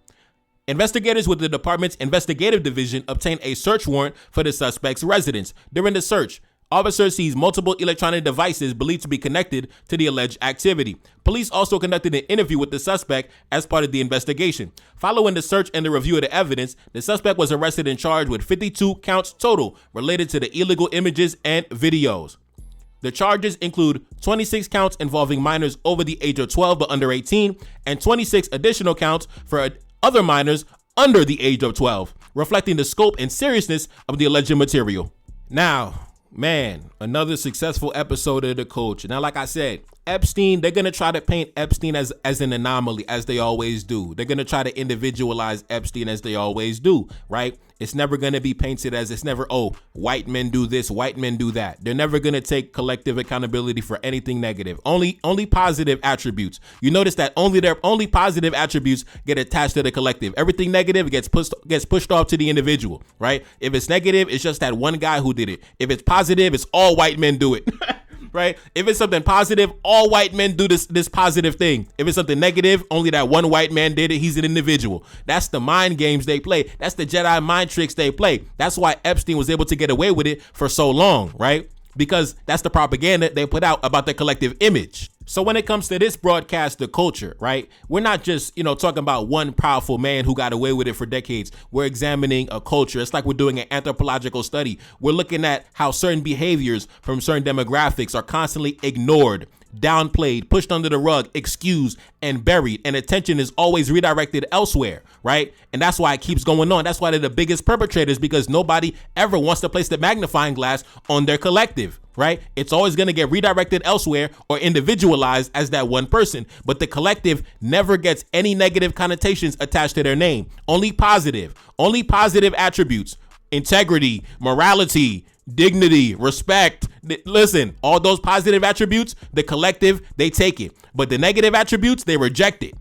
Investigators with the department's investigative division obtained a search warrant for the suspect's residence. During the search, officers seized multiple electronic devices believed to be connected to the alleged activity. Police also conducted an interview with the suspect as part of the investigation. Following the search and the review of the evidence, the suspect was arrested and charged with 52 counts total related to the illegal images and videos. The charges include 26 counts involving minors over the age of 12 but under 18, and 26 additional counts for other minors under the age of 12, reflecting the scope and seriousness of the alleged material. Now, man, another successful episode of The Culture. Now, like I said, Epstein, they're going to try to paint Epstein as an anomaly, as they always do. They're going to try to individualize Epstein as they always do, right? It's never going to be painted as, it's never, oh, white men do this, white men do that. They're never going to take collective accountability for anything negative. Only positive attributes. You notice that only positive attributes get attached to the collective. Everything negative gets pushed off to the individual, right? If it's negative, it's just that one guy who did it. If it's positive, it's all white men do it. Right? If it's something positive, all white men do this positive thing. If it's something negative, only that one white man did it. He's an individual. That's the mind games they play. That's the Jedi mind tricks they play. That's why Epstein was able to get away with it for so long, right? Because that's the propaganda they put out about the collective image. So when it comes to this broadcast, The Culture, right? We're not just, talking about one powerful man who got away with it for decades. We're examining a culture. It's like we're doing an anthropological study. We're looking at how certain behaviors from certain demographics are constantly ignored, downplayed, pushed under the rug, excused, and buried. And attention is always redirected elsewhere, right? And that's why it keeps going on. That's why they're the biggest perpetrators, because nobody ever wants to place the magnifying glass on their collective, right? It's always going to get redirected elsewhere or individualized as that one person. But the collective never gets any negative connotations attached to their name. Only positive attributes: integrity, morality, dignity, respect. Listen, all those positive attributes, the collective, they take it. But the negative attributes, they reject it.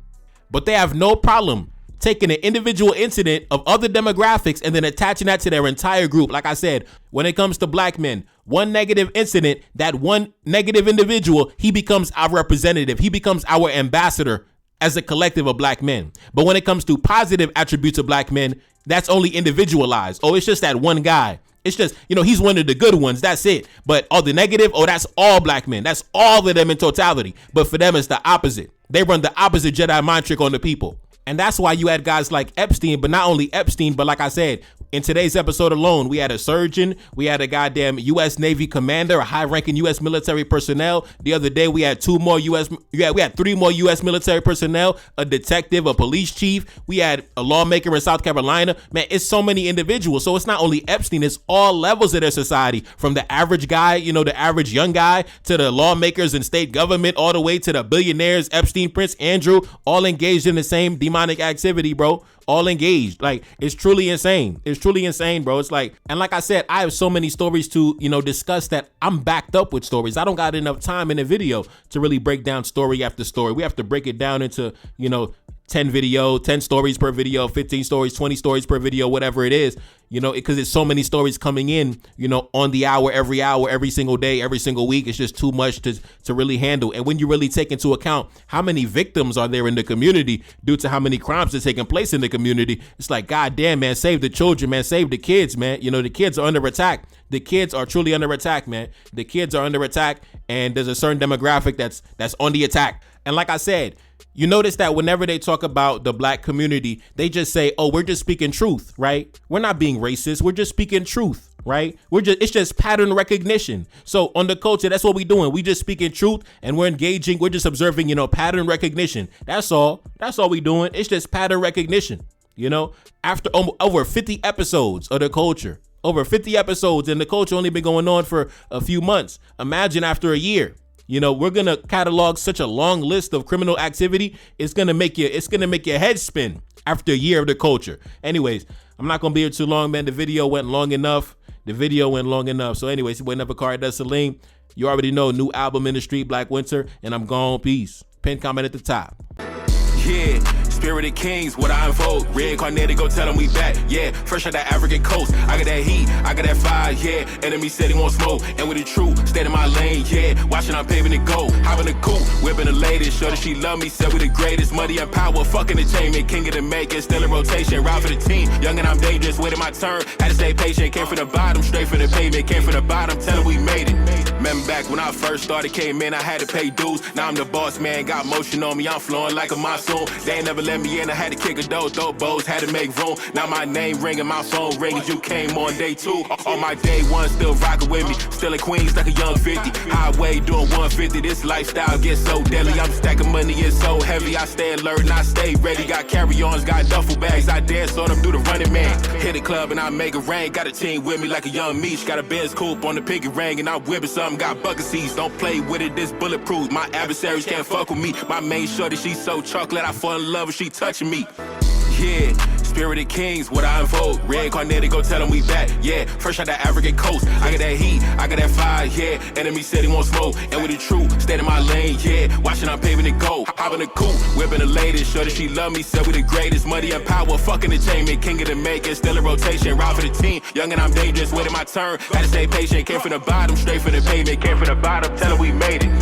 But they have no problem taking an individual incident of other demographics and then attaching that to their entire group. Like I said, when it comes to black men, one negative incident, that one negative individual, he becomes our representative. He becomes our ambassador as a collective of black men. But when it comes to positive attributes of black men, that's only individualized. Oh, it's just that one guy. It's just, he's one of the good ones. That's it. But all the negative, that's all black men. That's all of them in totality. But for them, it's the opposite. They run the opposite Jedi mind trick on the people. And that's why you had guys like Epstein, but not only Epstein, but like I said, in today's episode alone, we had a surgeon, we had a goddamn U.S. Navy commander, a high-ranking U.S. military personnel. The other day, we had three more U.S. military personnel, a detective, a police chief. We had a lawmaker in South Carolina. Man, it's so many individuals. So it's not only Epstein, it's all levels of their society, from the average guy, the average young guy, to the lawmakers in state government, all the way to the billionaires, Epstein, Prince Andrew, all engaged in the same demonic activity, bro. All engaged. Like, it's truly insane. It's truly insane, bro. It's like, and like I said, I have so many stories to, discuss that I'm backed up with stories. I don't got enough time in a video to really break down story after story. We have to break it down into, 10 stories per video, 15 stories, 20 stories per video, whatever it is, because it's so many stories coming in, on the hour, every single day, every single week. It's just too much to really handle. And when you really take into account how many victims are there in the community due to how many crimes are taking place in the community, it's like, God damn, man, save the children, man, save the kids, man. The kids are under attack. The kids are truly under attack, man. The kids are under attack, and there's a certain demographic that's on the attack. And like I said, you notice that whenever they talk about the black community, they just say, oh, we're just speaking truth, right? We're not being racist. We're just speaking truth, right? It's just pattern recognition. So on the culture, that's what we're doing. We just speaking truth, and we're engaging. We're just observing, pattern recognition. That's all we doing. It's just pattern recognition, after over 50 episodes of the culture, over 50 episodes, and the culture only been going on for a few months. Imagine after a year. We're going to catalog such a long list of criminal activity. It's going to make your head spin after a year of the culture. Anyways, I'm not going to be here too long, man. The video went long enough. So anyways, we're never card that's Salim. You already know, new album in the street, Black Winter, and I'm gone. Peace. Pin comment at the top. Yeah. Spirit of Kings, what I invoke. Reincarnated, go tell them we back. Yeah, fresh out that African coast. I got that heat, I got that fire. Yeah, enemy said he won't smoke. And with the truth, stayed in my lane. Yeah, watching I'm paving the gold. Hopping the coupe, whipping the latest. Sure that she love me, said we the greatest. Money and power, fucking entertainment. King of the making, still in rotation. Ride for the team, young and I'm dangerous. Waiting my turn, had to stay patient. Came from the bottom, straight for the pavement. Came from the bottom, tell them we made it. Remember back when I first started, came in, I had to pay dues. Now I'm the boss man, got motion on me. I'm flowing like a monsoon. They ain't never let me in, I had to kick a door, throw bows, had to make room. Now my name ringing, my phone ringing. You came on day 2. On my day 1, still rocking with me. Still in Queens like a young 50. Highway doing 150. This lifestyle gets so deadly. I'm stacking money, it's so heavy. I stay alert and I stay ready. Got carry-ons, got duffel bags. I dance on them, do the running man. Hit the club and I make it rain. Got a team with me like a young Meech. Got a Benz coupe on the pinky ring and I'm whipping something. Got bucket seats, don't play with it. This bulletproof. My adversaries can't fuck with me. My main shorty, she so chocolate. I fall in love when she touching me. Yeah, Spirit of Kings, what I invoke. Reincarnated, go tell them we back. Yeah, fresh out that African coast. I got that heat, I got that fire. Yeah, enemy said he won't smoke. And with the truth, stayed in my lane. Yeah, watching I'm paving the gold. Hopping the coupe, whipping the latest. Sure that she love me, said we the greatest. Money and power, fucking entertainment. King of the making, still in rotation. Ride for the team, young and I'm dangerous. Waiting my turn, had to stay patient. Came from the bottom, straight for the pavement. Came from the bottom, tell them we made it.